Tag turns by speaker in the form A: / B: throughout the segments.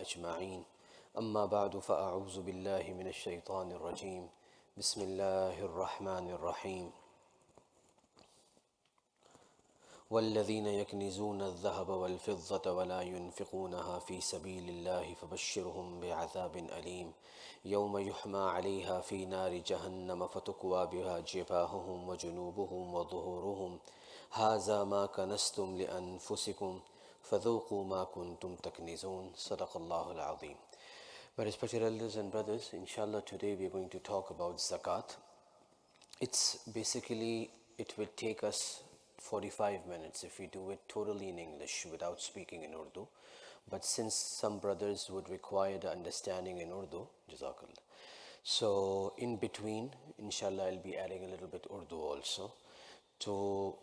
A: أجمعين أما بعد فأعوذ بالله من الشيطان الرجيم بسم الله الرحمن الرحيم والذين يكنزون الذهب والفضة ولا ينفقونها في سبيل الله فبشرهم بعذاب أليم يوم يحمى عليها في نار جهنم فتكوى بها جباههم وجنوبهم وظهورهم هذا ما كنزتم لأنفسكم فذوقوا ما كنتم تكنزون صدق الله العظيم. My respected elders and brothers, inshallah today we are going to talk about zakat. It will take us 45 minutes if we do it totally in English without speaking in Urdu. But since some brothers would require the understanding in Urdu, Jazakallah. So in between, inshallah, I'll be adding a little bit Urdu also. तो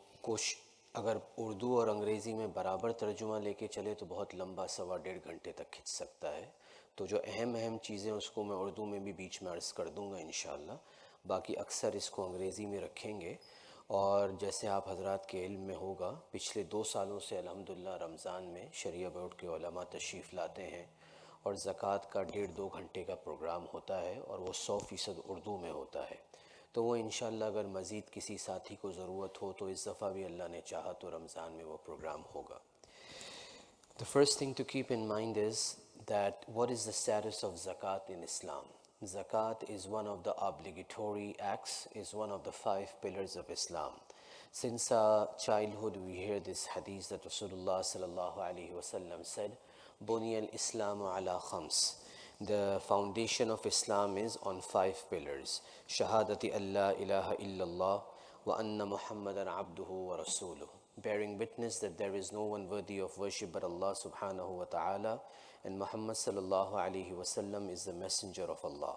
A: अगर उर्दू और अंग्रेज़ी में बराबर तर्जुमा लेके चले तो बहुत लंबा 1.5 घंटे तक खिंच सकता है. तो जो अहम चीज़ें उसको मैं उर्दू में भी बीच में अर्ज़ कर दूँगा इंशाअल्लाह. बाकी अक्सर इसको अंग्रेज़ी में रखेंगे. और जैसे आप हज़रात के इल्म में होगा, पिछले 2 सालों से अल्हम्दुलिल्लाह रमज़ान में शरिया बोर्ड के उलमा तशरीफ़ लाते हैं और ज़कात का 1.5-2 घंटे का प्रोग्राम होता है और वो 100% उर्दू में होता है. तो वो इंशाअल्लाह अगर मज़ीद किसी साथी को ज़रूरत हो तो इस दफ़ा भी अल्लाह ने चाहा तो रमज़ान में वो प्रोग्राम होगा. The first thing to keep in mind is that what is the status of zakat in Islam? Zakat is one of the obligatory acts, is one of the 5 pillars of Islam. Since our childhood we hear this hadith that Rasulullah sallallahu alaihi wasallam said, "Buniya al-Islamu ala khams." The foundation of Islam is on 5 pillars: Shahadati Allah ilaha illallah wa anna Muhammadan abduhu wa rasuluh, bearing witness that there is no one worthy of worship but Allah subhanahu wa ta'ala, and Muhammad sallallahu alaihi wasallam is the messenger of Allah.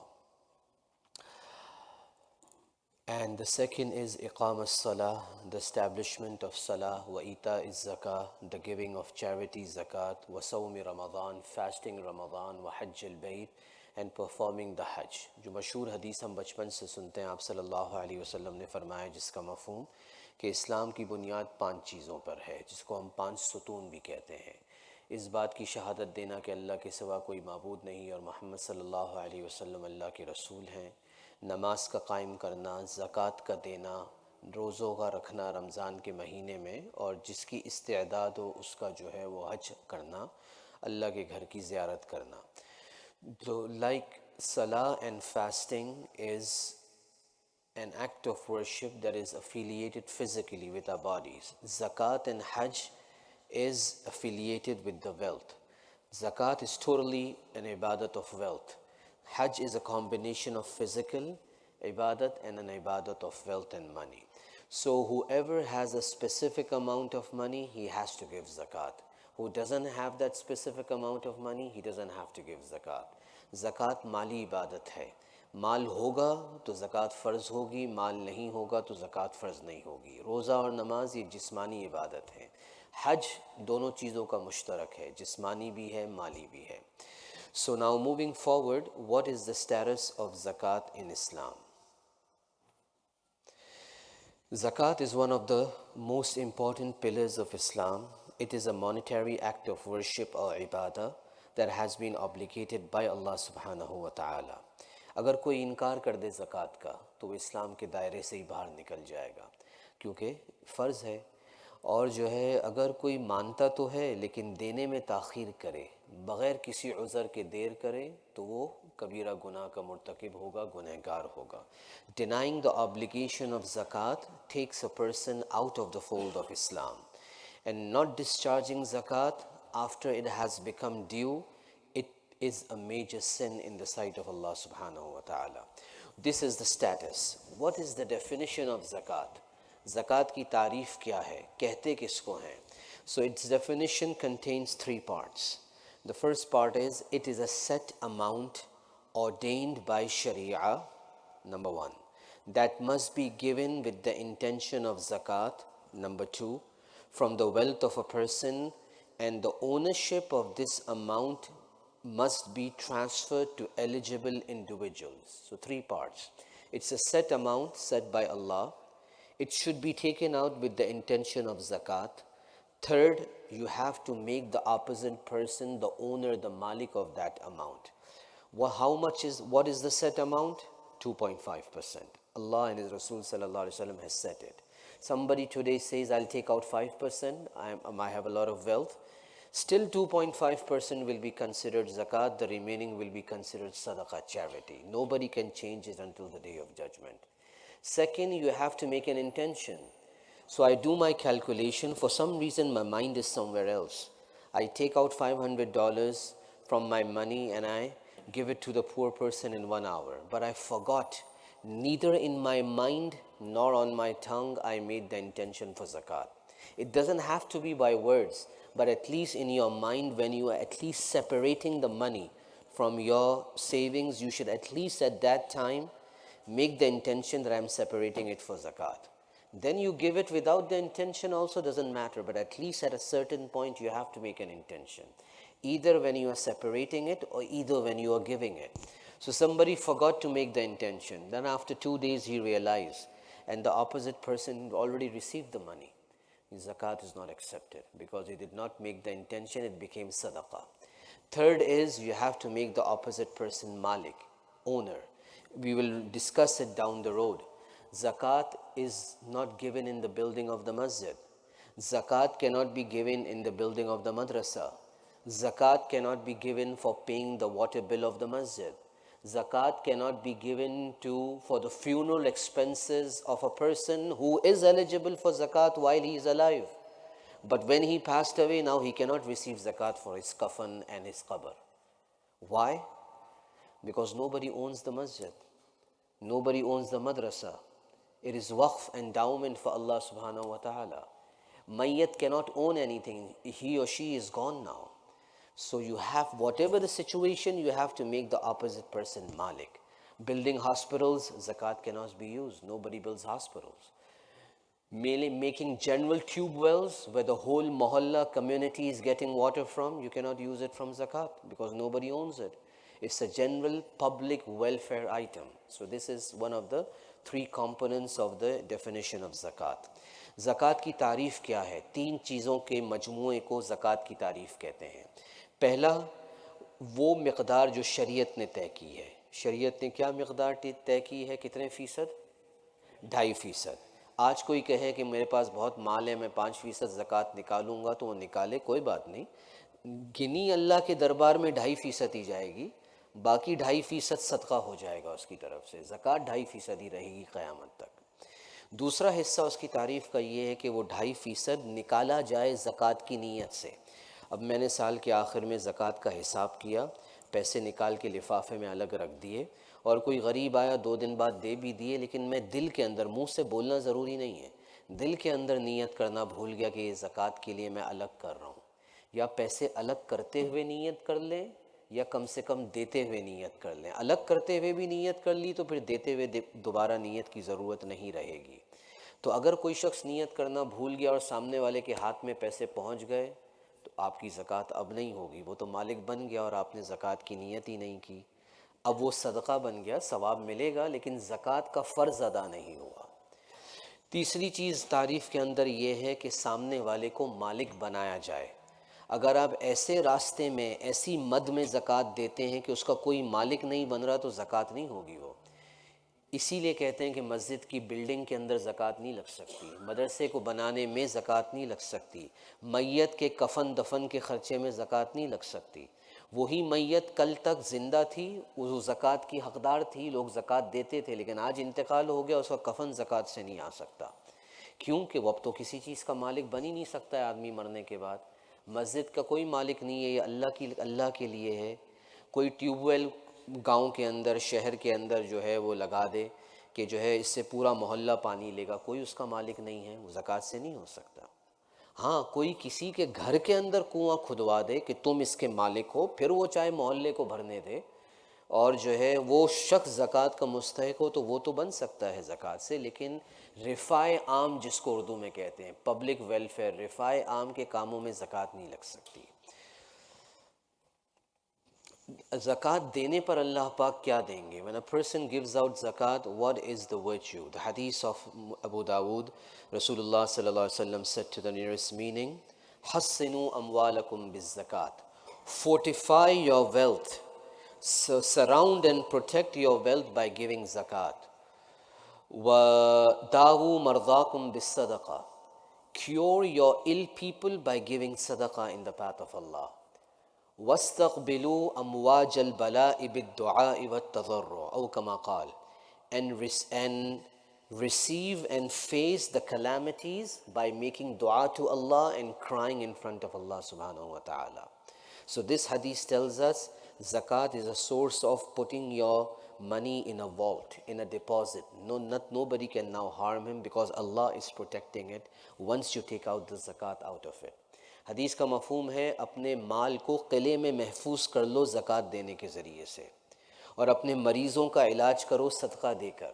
A: And the second is iqam as-salah, the establishment of salah, wa ita is-zakah, the giving of charity zakat, wa sawmi Ramadan, fasting Ramadan, wa hajj al-bayt, and performing the hajj. जो मशहूर हदीस हम बचपन से सुनते हैं, आप सल्लल्लाहु अलैहि वसल्लम ने फरमाया जिसका मफ़हूम कि इस्लाम की बुनियाद 5 चीज़ों पर है, जिसको हम 5 सुतून भी कहते हैं. इस बात की शहादत देना कि अल्लाह के सिवा कोई माबूद नहीं और मोहम्मद सल्लल्लाहु अलैहि वसल्लम अल्लाह के रसूल हैं. नमाज का कायम करना, ज़कात का देना, रोज़ों का रखना रमज़ान के महीने में, और जिसकी इस्तेदाद हो उसका जो है वो हज करना, अल्लाह के घर की ज़ियारत करना. So like salah and fasting is an act of worship that is affiliated physically with our bodies. Zakat and hajj is affiliated with the wealth. Zakat is totally an ibadat of wealth. Hajj is a combination of physical ibadat and an ibadat of wealth and money. So whoever has a specific amount of money, he has to give zakat. Who doesn't have that specific amount of money, he doesn't have to give zakat. Zakat माली इबादत है. माल होगा तो ज़कात फ़र्ज़ होगी, माल नहीं होगा तो ज़कात फ़र्ज़ नहीं होगी. रोज़ा और नमाज ये जिस्मानी इबादत है. हज दोनों चीज़ों का मुश्तरक है, जिस्मानी भी है, माली भी है. So now moving forward, what is the status of zakat in Islam? Zakat is one of the most important pillars of Islam. It is a monetary act of worship or ibadah that has been obligated by Allah subhanahu wa ta'ala. अगर कोई इनकार कर दे ज़कात का तो वो इस्लाम के दायरे से ही बाहर निकल जाएगा, क्योंकि फ़र्ज़ है. और जो है अगर कोई मानता तो है लेकिन देने में ताख़ीर करे, बग़ैर किसी उज़र के देर करे, तो वो कबीरा गुनाह का मुर्तकिब होगा, गुनहगार होगा. Denying the obligation of zakat takes a person out of the fold of Islam, and not discharging zakat after it has become due, it is a major sin in the sight of Allah subhanahu wa ta'ala. This is the status. What is the definition of zakat? Zakat की तारीफ़ क्या है, कहते किसको हैं? So its definition contains 3 parts. The first part is, it is a set amount ordained by Sharia, number 1, that must be given with the intention of zakat, number 2, from the wealth of a person, and the ownership of this amount must be transferred to eligible individuals. So 3 parts. It's a set amount set by Allah. It should be taken out with the intention of zakat. Third, you have to make the opposite person the owner, the malik of that amount. What is the set amount? 2.5%. Allah and His Rasul sallallahu alaihi wasallam has set it. Somebody today says, I'll take out 5%, I have a lot of wealth. Still 2.5% will be considered zakat, the remaining will be considered sadaqah, charity. Nobody can change it until the day of judgment. Second, you have to make an intention. So I do my calculation, for some reason my mind is somewhere else. I take out $500 from my money and I give it to the poor person in 1 hour. But I forgot, neither in my mind nor on my tongue I made the intention for zakat. It doesn't have to be by words, but at least in your mind, when you are at least separating the money from your savings, you should at least at that time make the intention that I am separating it for zakat. Then you give it without the intention also doesn't matter, but at least at a certain point you have to make an intention, either when you are separating it or either when you are giving it. So somebody forgot to make the intention, then after 2 days he realized, and the opposite person already received the money. Zakat is not accepted because he did not make the intention, it became sadaqah. Third is you have to make the opposite person malik, owner. We will discuss it down the road. Zakat is not given in the building of the masjid. Zakat cannot be given in the building of the madrasa. Zakat cannot be given for paying the water bill of the masjid. Zakat cannot be given for the funeral expenses of a person who is eligible for zakat while he is alive. But when he passed away, now he cannot receive zakat for his kafan and his qabr. Why? Because nobody owns the masjid. Nobody owns the madrasa. It is waqf, endowment for Allah subhanahu wa ta'ala. Mayyat cannot own anything. He or she is gone now. So you have, whatever the situation, you have to make the opposite person malik. Building hospitals, zakat cannot be used. Nobody builds hospitals. Making general tube wells where the whole mohalla community is getting water from, you cannot use it from zakat because nobody owns it. It's a general public welfare item. So this is one of the 3 components of the definition of zakat. zakat की तारीफ़ क्या है? 3 चीज़ों के मजमूए को zakat की तारीफ़ कहते हैं. पहला, वो मिक़दार जो शरीयत ने तय की है. शरीयत ने क्या मिक़दार तय की है? कितने फ़ीसद? 2.5%. आज कोई कहे कि मेरे पास बहुत माल है, मैं 5% ज़कात निकालूंगा, तो वो निकाले, कोई बात नहीं. गिनी अल्लाह के दरबार में 2.5% ही जाएगी, बाकी 2.5% सदका हो जाएगा उसकी तरफ से. ज़कात 2.5% ही रहेगी क़यामत तक. दूसरा हिस्सा उसकी तारीफ़ का ये है कि वो 2.5% निकाला जाए ज़कात की नीयत से. अब मैंने साल के आखिर में ज़कात का हिसाब किया, पैसे निकाल के लिफाफे में अलग रख दिए, और कोई गरीब आया 2 दिन बाद दे भी दिए, लेकिन मैं दिल के अंदर, मुंह से बोलना ज़रूरी नहीं है, दिल के अंदर नीयत करना भूल गया कि ये ज़कात के लिए मैं अलग कर रहा हूँ. या पैसे अलग करते हुए नीयत कर लें या कम से कम देते हुए नीयत कर लें. अलग करते हुए भी नीयत कर ली तो फिर देते हुए दोबारा नीयत की ज़रूरत नहीं रहेगी. तो अगर कोई शख्स नीयत करना भूल गया और सामने वाले के हाथ में पैसे पहुँच गए, तो आपकी ज़कात अब नहीं होगी. वो तो मालिक बन गया और आपने ज़कात की नीयत ही नहीं की. अब वो सदका बन गया, सवाब मिलेगा, लेकिन ज़कात का फ़र्ज़ अदा नहीं हुआ. तीसरी चीज़ तारीफ़ के अंदर ये है कि सामने वाले को मालिक बनाया जाए. अगर आप ऐसे रास्ते में, ऐसी मद में ज़कात देते हैं कि उसका कोई मालिक नहीं बन रहा, तो ज़कात नहीं होगी वो. इसीलिए कहते हैं कि मस्जिद की बिल्डिंग के अंदर ज़कात नहीं लग सकती, मदरसे को बनाने में ज़कात नहीं लग सकती, मैयत के कफन दफन के ख़र्चे में ज़कात नहीं लग सकती. वही मैयत कल तक ज़िंदा थी, वो ज़कात की हक़दार थी, लोग ज़कात देते थे, लेकिन आज इंतकाल हो गया, उसका कफन ज़कात से नहीं आ सकता. क्योंकि वो अब तो किसी चीज़ का मालिक बन ही नहीं सकता है आदमी मरने के बाद. मस्जिद का कोई मालिक नहीं है, ये अल्लाह के लिए है. कोई ट्यूबवेल गांव के अंदर, शहर के अंदर जो है वो लगा दे कि जो है इससे पूरा मोहल्ला पानी लेगा, कोई उसका मालिक नहीं है, वो ज़कात से नहीं हो सकता. हाँ, कोई किसी के घर के अंदर कुआं खुदवा दे कि तुम इसके मालिक हो, फिर वो चाहे मोहल्ले को भरने दे, और जो है वो शख्स ज़कात का मुस्तहिक हो, तो वो तो बन सकता है ज़कात से. लेकिन रिफ़ाए आम जिसको उर्दू में कहते हैं, पब्लिक वेलफेयर, रिफ़ाए आम के कामों में ज़कात नहीं लग सकती. ज़कात देने पर अल्लाह पाक क्या देंगे? When a person gives out zakat, what is the virtue? The hadith of Abu Dawood, Rasulullah sallallahu alaihi wasallam said to the nearest meaning, حَصِّنُوا أَمْوَالَكُمْ بِالزَّكَاةِ. Fortify your wealth. So surround and protect your wealth by giving zakat. وَدَاوُوا مَرْضَاكُمْ بِالصَّدَقَةِ. Cure your ill people by giving sadaqah in the path of Allah. وَاسْتَقْبِلُوا أَمْوَاجَ الْبَلَاءِ بِالدُّعَاءِ وَالتَّضَرُّعِ أو كما قال. And receive and face the calamities by making dua to Allah and crying in front of Allah subhanahu wa ta'ala. So this hadith tells us zakat is a source of putting your money in a vault, in a deposit. Nobody can now harm him because Allah is protecting it once you take out the zakat out of it. हदीस का मफहूम है अपने माल को किले में महफूज कर लो ज़कात देने के ज़रिए से, और अपने मरीज़ों का इलाज करो सदका देकर,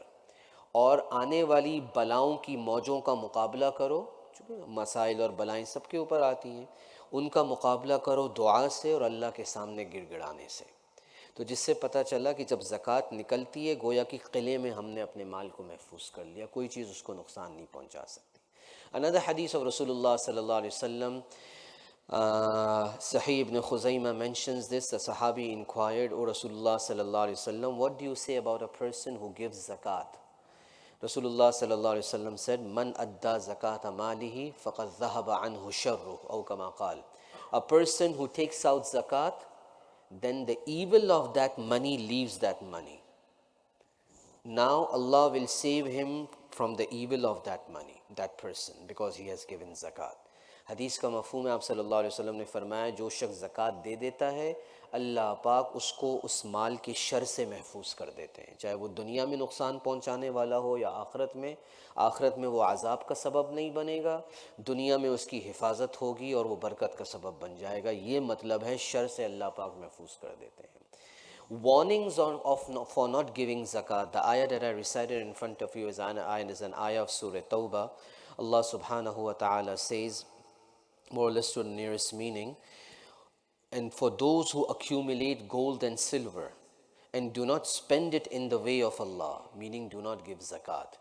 A: और आने वाली बलाओं की मौजों का मुकाबला करो, चूँकि मसाइल और बलाएं सबके ऊपर आती हैं, उनका मुकाबला करो दुआ से और अल्लाह के सामने गिड़गिड़ाने से। तो जिससे पता चला कि जब ज़कात निकलती है गोया कि किले में हमने अपने माल को महफूज कर लिया, कोई चीज़ उसको नुकसान नहीं पहुंचा सकती। Another hadith of Rasulullah sallallahu alaihi wasallam, Sahih ibn Khuzaymah mentions this. A Sahabi inquired, O Rasulullah sallallahu alaihi wasallam, what do you say about a person who gives zakat? Rasulullah sallallahu alaihi wasallam said, Man adda zakata malihi faqad dhahaba anhu sharruh, aw kama qal. A person who takes out zakat, then the evil of that money leaves that money. Now Allah will save him from the evil of that money, that person, because he has given zakat. हदीस का मफ़हूम है, आप सल्लल्लाहु अलैहि वसल्लम ने फरमाया, जो शख्स ज़कात दे देता है अल्लाह पाक उसको उस माल के शर से महफूज कर देते हैं, चाहे वो दुनिया में नुकसान पहुंचाने वाला हो या आखिरत में वो अज़ाब का सबब नहीं बनेगा, दुनिया में उसकी हिफाजत होगी और वो बरकत का सबब बन जाएगा। ये मतलब है शर से अल्लाह पाक महफूज कर देते हैं। Warnings for not giving zakat. The ayah that I recited in front of you is an ayah of Surah Tawbah. Allah subhanahu wa ta'ala says, more or less to the nearest meaning, and for those who accumulate gold and silver and do not spend it in the way of Allah, meaning do not give zakat.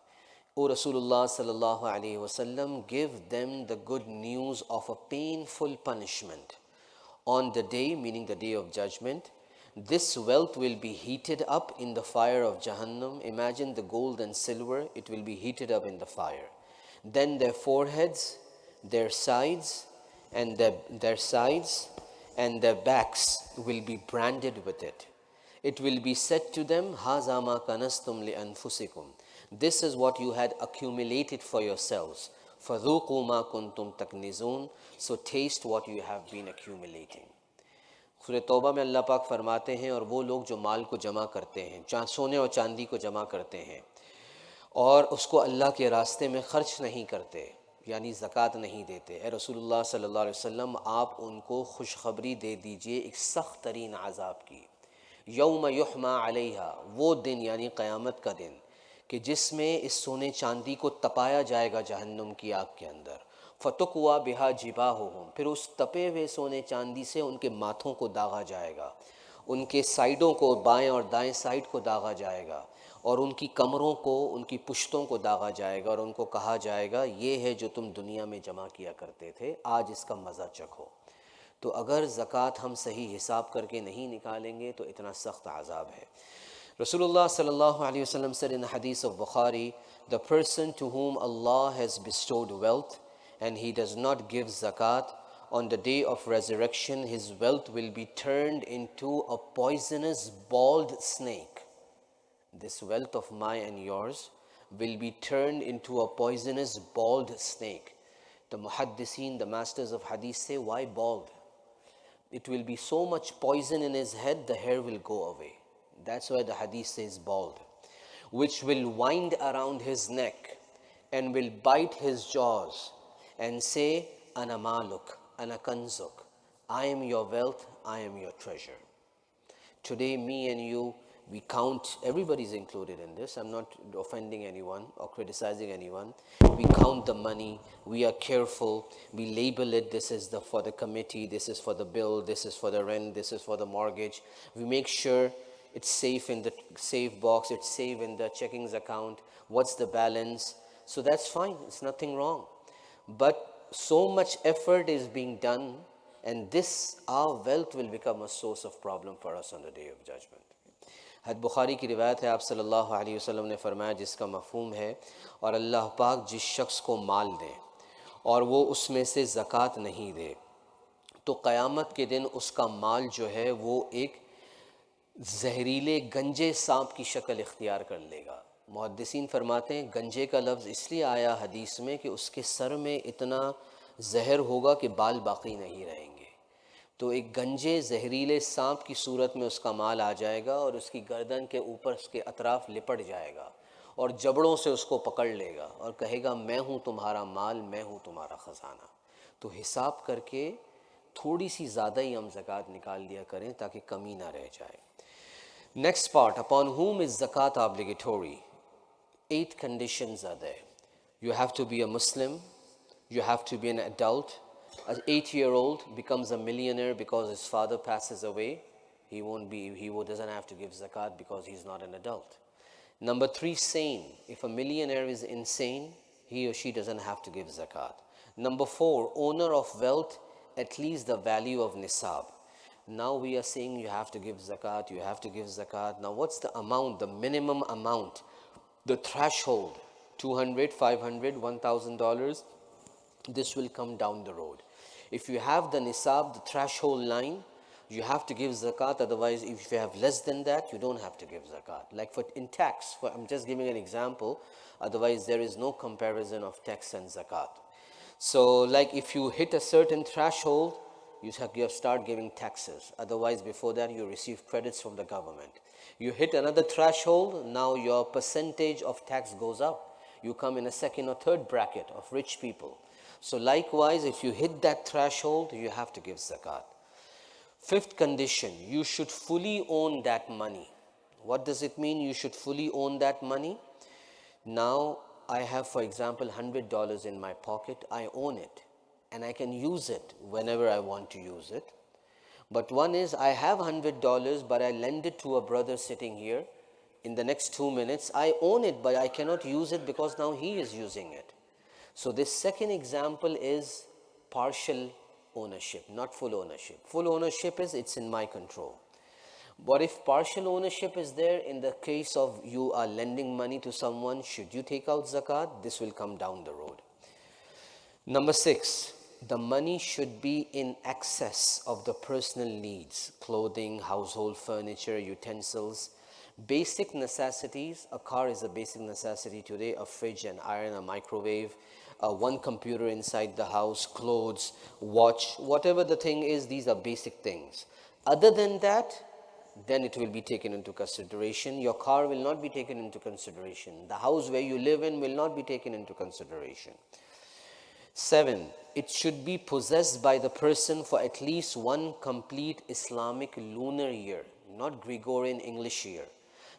A: O Rasulullah sallallahu alaihi wasallam, give them the good news of a painful punishment on the day, meaning the day of judgment. This wealth will be heated up in the fire of Jahannam. Imagine the gold and silver, it will be heated up in the fire. Then their foreheads, their sides, and their backs will be branded with it. It will be said to them, Haza ma kanastum li anfusikum. This is what you had accumulated for yourselves. Fadhuqu ma kuntum taknizun. So taste what you have been accumulating. सूरह तौबा में अल्लाह पाक फरमाते हैं, और वो लोग जो माल को जमा करते हैं, सोने और चांदी को जमा करते हैं और उसको अल्लाह के रास्ते में खर्च नहीं करते, यानी ज़कात नहीं देते, ए रसूलुल्लाह सल्लल्लाहु अलैहि वसल्लम आप उनको खुशखबरी दे दीजिए एक सख्त तरीन अज़ाब की। यौम युहमा अलैहा, वो दिन यानी क़यामत का दिन कि जिसमें इस सोने चांदी को तपाया जाएगा जहन्नुम की आग के अंदर। फ़तुक़वा बिहा जिबाहुहुम, फिर उस तपे हुए सोने चांदी से उनके माथों को दागा जाएगा, उनके साइडों को, बाएं और दाएं साइड को दागा जाएगा, और उनकी कमरों को, उनकी पुश्तों को दागा जाएगा, और उनको कहा जाएगा ये है जो तुम दुनिया में जमा किया करते थे, आज इसका मज़ा चखो। तो अगर ज़कात हम सही हिसाब करके नहीं निकालेंगे तो इतना सख्त अज़ाब है। Rasulullah sallallahu alaihi wasallam said in the hadith of Bukhari, the person to whom Allah has bestowed wealth and he does not give zakat, on the day of resurrection his wealth will be turned into a poisonous bald snake. This wealth of mine and yours will be turned into a poisonous bald snake. The muhaddiseen, the masters of hadith, say, why bald? It will be so much poison in his head, the hair will go away. That's why the hadith says bald, which will wind around his neck and will bite his jaws and say, Ana maluk, ana kanzuk, I am your wealth, I am your treasure. Today, me and you, we count, everybody's included in this, I'm not offending anyone or criticizing anyone. We count the money, we are careful, we label it, this is for the committee, this is for the bill, this is for the rent, this is for the mortgage. We make sure it's safe in the safe box, it's safe in the checkings account, what's the balance. So that's fine, it's nothing wrong. But So much effort is being done, and this, our wealth will become a source of problem for us on the day of judgment. हद बुखारी की रिवायत है, आप सल्लल्लाहु अलैहि वसल्लम ने फरमाया, जिसका मफ़हूम है, और अल्लाह पाक जिस शख्स को माल दे और वो उसमें से ज़कात नहीं दे, तो क़यामत के दिन उसका माल जो है वो एक जहरीले गंजे सांप की शक्ल इख्तियार कर लेगा। मुहद्दिसीन फरमाते हैं गंजे का लफ्ज़ इसलिए आया हदीस में कि उसके सर में इतना जहर होगा कि बाल बाकी नहीं रहेंगे। तो एक गंजे जहरीले सांप की सूरत में उसका माल आ जाएगा और उसकी गर्दन के ऊपर उसके अतराफ़ लिपट जाएगा और जबड़ों से उसको पकड़ लेगा और कहेगा मैं हूँ तुम्हारा माल, मैं हूँ तुम्हारा ख़जाना। तो हिसाब करके थोड़ी सी ज़्यादा ही हम ज़कात निकाल लिया करें ताकि कमी ना रह जाए। Next part, upon whom is zakat obligatory? 8 conditions are there. You have to be a Muslim, you have to be an adult. An 8-year-old becomes a millionaire because his father passes away. He doesn't have to give zakat because he's not an adult. Number 3, sane. If a millionaire is insane, he or she doesn't have to give zakat. Number 4, owner of wealth, at least the value of nisab. Now we are saying you have to give zakat, you have to give zakat. Now what's the amount, the minimum amount, the threshold? $200, $500, $1,000. This will come down the road. If you have the nisab, the threshold line, you have to give zakat. Otherwise, if you have less than that, you don't have to give zakat. Like in tax, I'm just giving an example. Otherwise, there is no comparison of tax and zakat. So like if you hit a certain threshold, you start giving taxes. Otherwise, before that, you receive credits from the government. You hit another threshold, now your percentage of tax goes up. You come in a second or third bracket of rich people. So likewise, if you hit that threshold, you have to give zakat. 5th condition, you should fully own that money. What does it mean, you should fully own that money? Now, I have, for example, $100 in my pocket. I own it. And I can use it whenever I want to use it. But one is, I have $100, but I lend it to a brother sitting here. In the next 2 minutes, I own it, but I cannot use it because now he is using it. So this second example is partial ownership, not full ownership. Full ownership is, it's in my control. But if partial ownership is there, in the case of you are lending money to someone, should you take out zakat? This will come down the road. Number 6, the money should be in excess of the personal needs, clothing, household furniture, utensils, basic necessities. A car is a basic necessity today, a fridge, an iron, a microwave, one computer inside the house, clothes, watch, whatever the thing is, these are basic things. Other than that, then it will be taken into consideration. Your car will not be taken into consideration. The house where you live in will not be taken into consideration. 7, it should be possessed by the person for at least one complete Islamic lunar year, not Gregorian English year,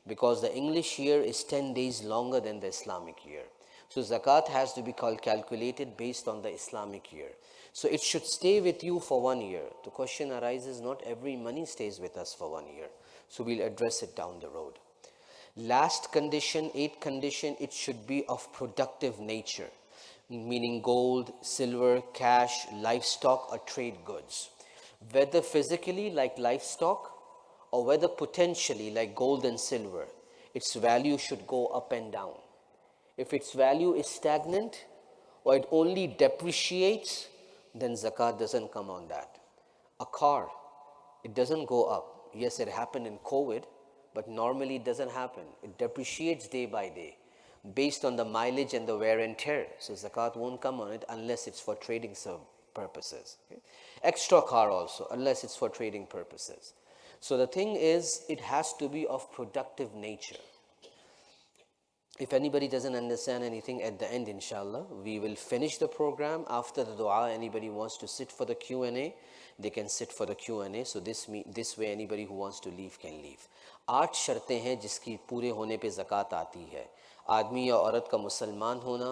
A: because the English year is 10 days longer than the Islamic year. So zakat has to be calculated based on the Islamic year. So it should stay with you for 1 year. The question arises, not every money stays with us for 1 year. So we'll address it down the road. Last condition, 8th condition, it should be of productive nature, meaning gold, silver, cash, livestock or trade goods. Whether physically like livestock or whether potentially like gold and silver, its value should go up and down. If its value is stagnant or it only depreciates, then zakat doesn't come on that. A car, it doesn't go up. Yes, it happened in COVID, but normally it doesn't happen. It depreciates day by day based on the mileage and the wear and tear. So zakat won't come on it unless it's for trading purposes. Okay? Extra car also, unless it's for trading purposes. So the thing is, it has to be of productive nature. If anybody doesn't understand anything at the end, inshallah, we will finish the program. After the dua, anybody wants to sit for the Q&A, they can sit for the Q&A. So this way anybody who wants to leave can leave. 8 शर्तें हैं जिसकी पूरे होने पे ज़कात आती है. आदमी या औरत का मुसलमान होना,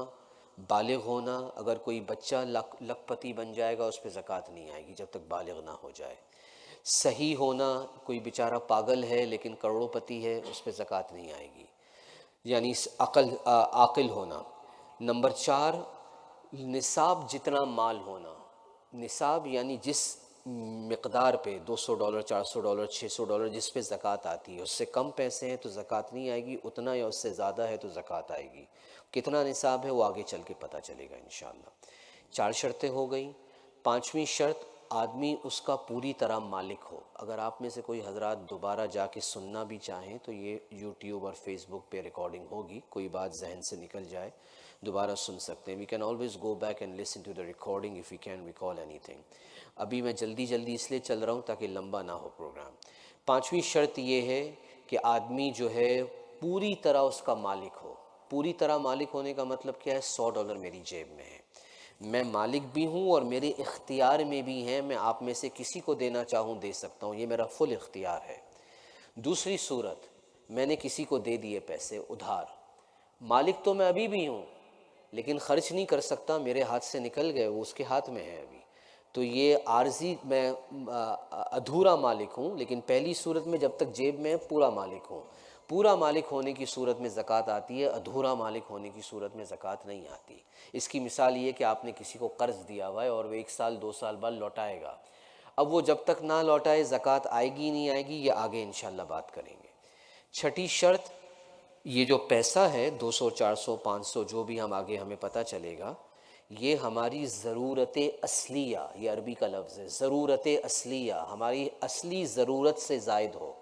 A: बालिग होना. अगर कोई बच्चा लखपति बन जाएगा, उस पर ज़कात नहीं आएगी जब तक बालिग ना हो जाए. सही होना, कोई बेचारा पागल है लेकिन करोड़पति है, उस पर ज़कात नहीं आएगी, यानी आकिल होना. नंबर 4, निसाब जितना माल होना, निसाब यानी जिस मिक़दार पे $200, $400, $600 जिस पे ज़कात आती है, उससे कम पैसे हैं तो ज़कात नहीं आएगी, उतना या उससे ज़्यादा है तो ज़कात आएगी। कितना निसाब है वो आगे चल के पता चलेगा इंशाअल्लाह। 4 शर्तें हो गई। 5वीं शर्त, आदमी उसका पूरी तरह मालिक हो। अगर आप में से कोई हजरात दोबारा जाके सुनना भी चाहें तो ये यूट्यूब और फेसबुक पे रिकॉर्डिंग होगी, कोई बात जहन से निकल जाए दोबारा सुन सकते हैं। We can always go back and listen to the recording if you can recall anything. अभी मैं जल्दी जल्दी इसलिए चल रहा हूँ ताकि लंबा ना हो प्रोग्राम। 5वीं शर्त ये है कि आदमी जो है पूरी तरह उसका मालिक हो। पूरी तरह मालिक होने का मतलब क्या है? $100 मेरी जेब में है, मैं मालिक भी हूँ और मेरे इख्तियार में भी हैं, मैं आप में से किसी को देना चाहूँ दे सकता हूँ, ये मेरा फुल इख्तियार है। दूसरी सूरत, मैंने किसी को दे दिए पैसे उधार, मालिक तो मैं अभी भी हूँ लेकिन ख़र्च नहीं कर सकता, मेरे हाथ से निकल गए, वो उसके हाथ में है अभी, तो ये आर्जी मैं अधूरा मालिक हूँ। लेकिन पहली सूरत में जब तक जेब में पूरा मालिक हूँ। पूरा मालिक होने की सूरत में ज़कात आती है, अधूरा मालिक होने की सूरत में ज़कात नहीं आती। इसकी मिसाल ये कि आपने किसी को कर्ज़ दिया हुआ है और वो 1 साल 2 साल बाद लौटाएगा, अब वो जब तक ना लौटाए ज़कात आएगी नहीं आएगी, ये आगे इंशाअल्लाह बात करेंगे। छठी शर्त, ये जो पैसा है 200, 400, 500 जो भी हम आगे हमें पता चलेगा, ये हमारी ज़रूरत असलिया, ये अरबी का लफ्ज़ है, ज़रूरत असलिया, हमारी असली ज़रूरत से ज़ायद हो।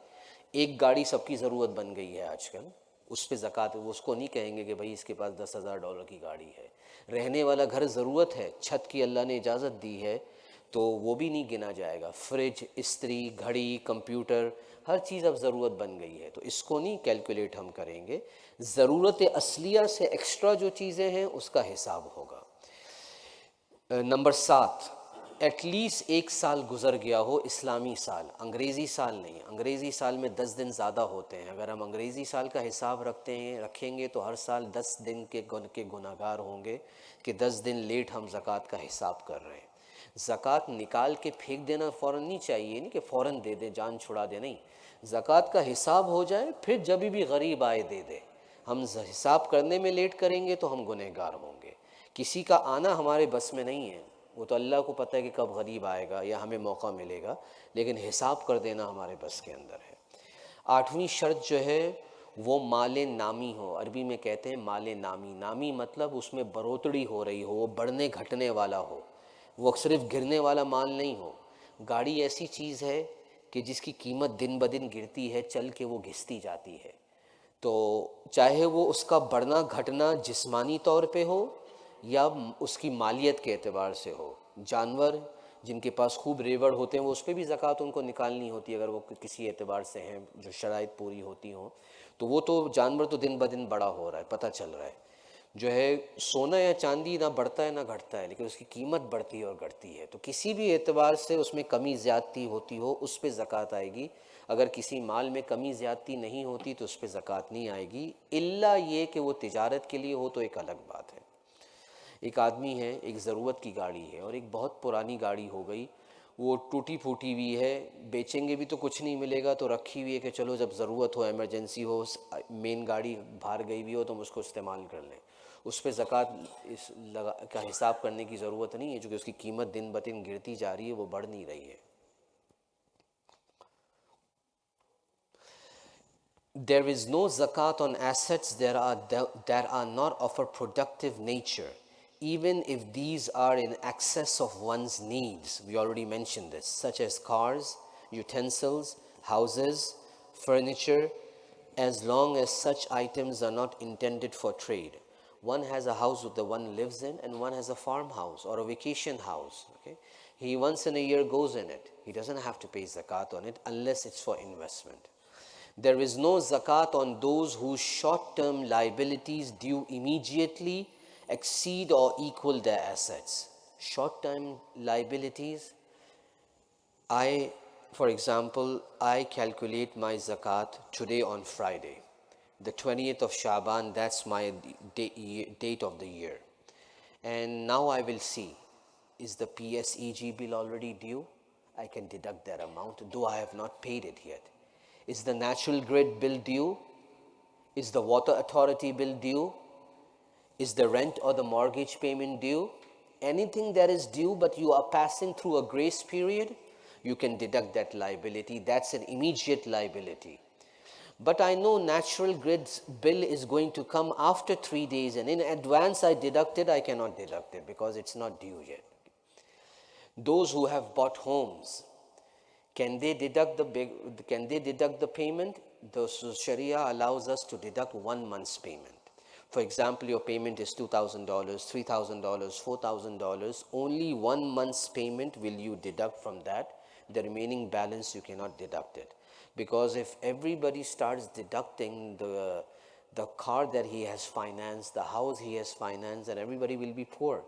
A: एक गाड़ी सबकी ज़रूरत बन गई है आजकल, उस पे ज़कात, वो उसको नहीं कहेंगे कि भाई इसके पास $10,000 की गाड़ी है। रहने वाला घर ज़रूरत है, छत की अल्लाह ने इजाज़त दी है तो वो भी नहीं गिना जाएगा। फ्रिज, इस्त्री, घड़ी, कंप्यूटर, हर चीज़ अब ज़रूरत बन गई है, तो इसको नहीं कैलकुलेट हम करेंगे। ज़रूरत असलिया से एक्स्ट्रा जो चीज़ें हैं उसका हिसाब होगा। नंबर 7, एटलीस्ट 1 साल गुज़र गया हो, इस्लामी साल, अंग्रेज़ी साल नहीं। अंग्रेज़ी साल में 10 दिन ज़्यादा होते हैं, अगर हम अंग्रेज़ी साल का हिसाब रखेंगे तो हर साल 10 दिन के गुनहगार होंगे कि 10 दिन लेट हम ज़कात का हिसाब कर रहे हैं। ज़कात निकाल के फेंक देना फ़ौरन नहीं चाहिए, नहीं कि फ़ौरन दे दे, जान छुड़ा दे, नहीं। ज़कात का हिसाब हो जाए, फिर जब भी गरीब आए दे दे। हम हिसाब करने में लेट करेंगे तो हम गुनहगार होंगे। किसी का आना हमारे बस में नहीं है, वो तो अल्लाह को पता है कि कब गरीब आएगा या हमें मौका मिलेगा, लेकिन हिसाब कर देना हमारे बस के अंदर है। 8वीं शर्त जो है वो माले नामी हो। अरबी में कहते हैं माले नामी। नामी मतलब उसमें बढ़ोतरी हो रही हो, वो बढ़ने घटने वाला हो, वो सिर्फ गिरने वाला माल नहीं हो। गाड़ी ऐसी चीज़ है कि जिसकी कीमत दिन ब दिन गिरती है, चल के वो घिसती जाती है। तो चाहे वो उसका बढ़ना घटना जिस्मानी तौर पे हो या उसकी मालियत के एतबार से हो। जानवर जिनके पास खूब रेवड़ होते हैं वो उस पर भी ज़कात उनको निकालनी होती है, अगर वो किसी एतबार से हैं जो शराइत पूरी होती हों, तो वो तो जानवर तो दिन ब दिन बड़ा हो रहा है, पता चल रहा है। जो है सोना या चांदी ना बढ़ता है ना घटता है, लेकिन उसकी कीमत बढ़ती है और घटती है, तो किसी भी एतबार से उसमें कमी ज़्यादती होती हो उस पर ज़कात आएगी। अगर किसी माल में कमी ज़्यादती नहीं होती तो उस पर ज़कात नहीं आएगी, इल्ला ये कि वो तिजारत के लिए हो तो एक अलग बात है। एक आदमी है, एक ज़रूरत की गाड़ी है और एक बहुत पुरानी गाड़ी हो गई, वो टूटी फूटी हुई है, बेचेंगे भी तो कुछ नहीं मिलेगा, तो रखी हुई है कि चलो जब ज़रूरत हो, इमरजेंसी हो, मेन गाड़ी बाहर गई भी हो तो हम उसको इस्तेमाल कर लें। उस पर ज़कात का हिसाब करने की ज़रूरत नहीं है, क्योंकि उसकी कीमत दिन ब दिन गिरती जा रही है, वो बढ़ नहीं रही है। There is no zakat on assets that are not of a productive nature, even if these are in excess of one's needs. We already mentioned this, such as cars, utensils, houses, furniture, as long as such items are not intended for trade. One has a house that the one lives in, and one has a farmhouse or a vacation house. Okay, he once in a year goes in it. He doesn't have to pay zakat on it unless it's for investment. There is no zakat on those whose short-term liabilities due immediately exceed or equal their assets. Short-term liabilities, for example, I calculate my zakat today on Friday, the 20th of Shaban, that's my date of the year. And now I will see, is the PSEG bill already due? I can deduct that amount, though I have not paid it yet. Is the natural grid bill due? Is the water authority bill due? Is the rent or the mortgage payment due? Anything that is due but you are passing through a grace period, you can deduct that liability. That's an immediate liability. But I know natural grid's bill is going to come after 3 days, and in advance I deduct it, I cannot deduct it because it's not due yet. Those who have bought homes, can they deduct the payment? The Sharia allows us to deduct 1 month's payment. For example, your payment is $2,000, $3,000, $4,000. Only 1 month's payment will you deduct from that. The remaining balance you cannot deduct it. Because if everybody starts deducting the car that he has financed, the house he has financed, then everybody will be poor.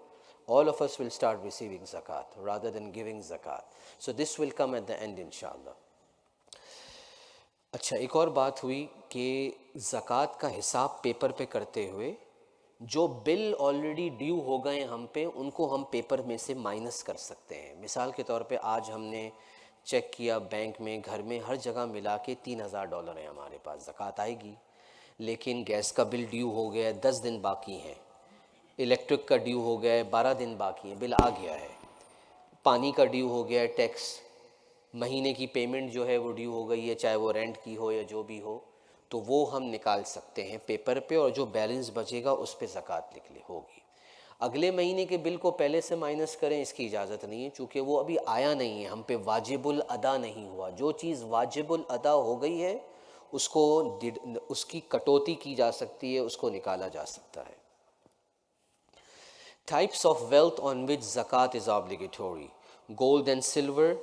A: All of us will start receiving zakat rather than giving zakat. So this will come at the end, inshallah. अच्छा, एक और बात हुई कि ज़कात का हिसाब paper पे करते हुए जो बिल ऑलरेडी ड्यू हो गए हम पे, उनको हम पेपर में से माइनस कर सकते हैं. मिसाल के तौर पे आज हमने चेक किया बैंक में, घर में, हर जगह मिला के $3,000 है हमारे पास, ज़कात आएगी. लेकिन गैस का बिल ड्यू हो गया है, 10 दिन बाकी हैं. इलेक्ट्रिक का ड्यू हो गया है, 12 दिन बाकी है, बिल आ गया है. पानी का ड्यू हो गया है, टैक्स, महीने की पेमेंट जो है वो ड्यू हो गई है, चाहे वो रेंट की हो या जो भी हो, तो वो हम निकाल सकते हैं पेपर पे, और जो बैलेंस बचेगा उस पे ज़कात निकले होगी. अगले महीने के बिल को पहले से माइनस करें, इसकी इजाज़त नहीं है, चूँकि वो अभी आया नहीं है, हम पे वाजिबुल अदा नहीं हुआ. जो चीज़ वाजिबुल अदा हो गई है उसको उसकी कटौती की जा सकती है, उसको निकाला जा सकता है. Types of wealth on which zakat is obligatory: gold and silver,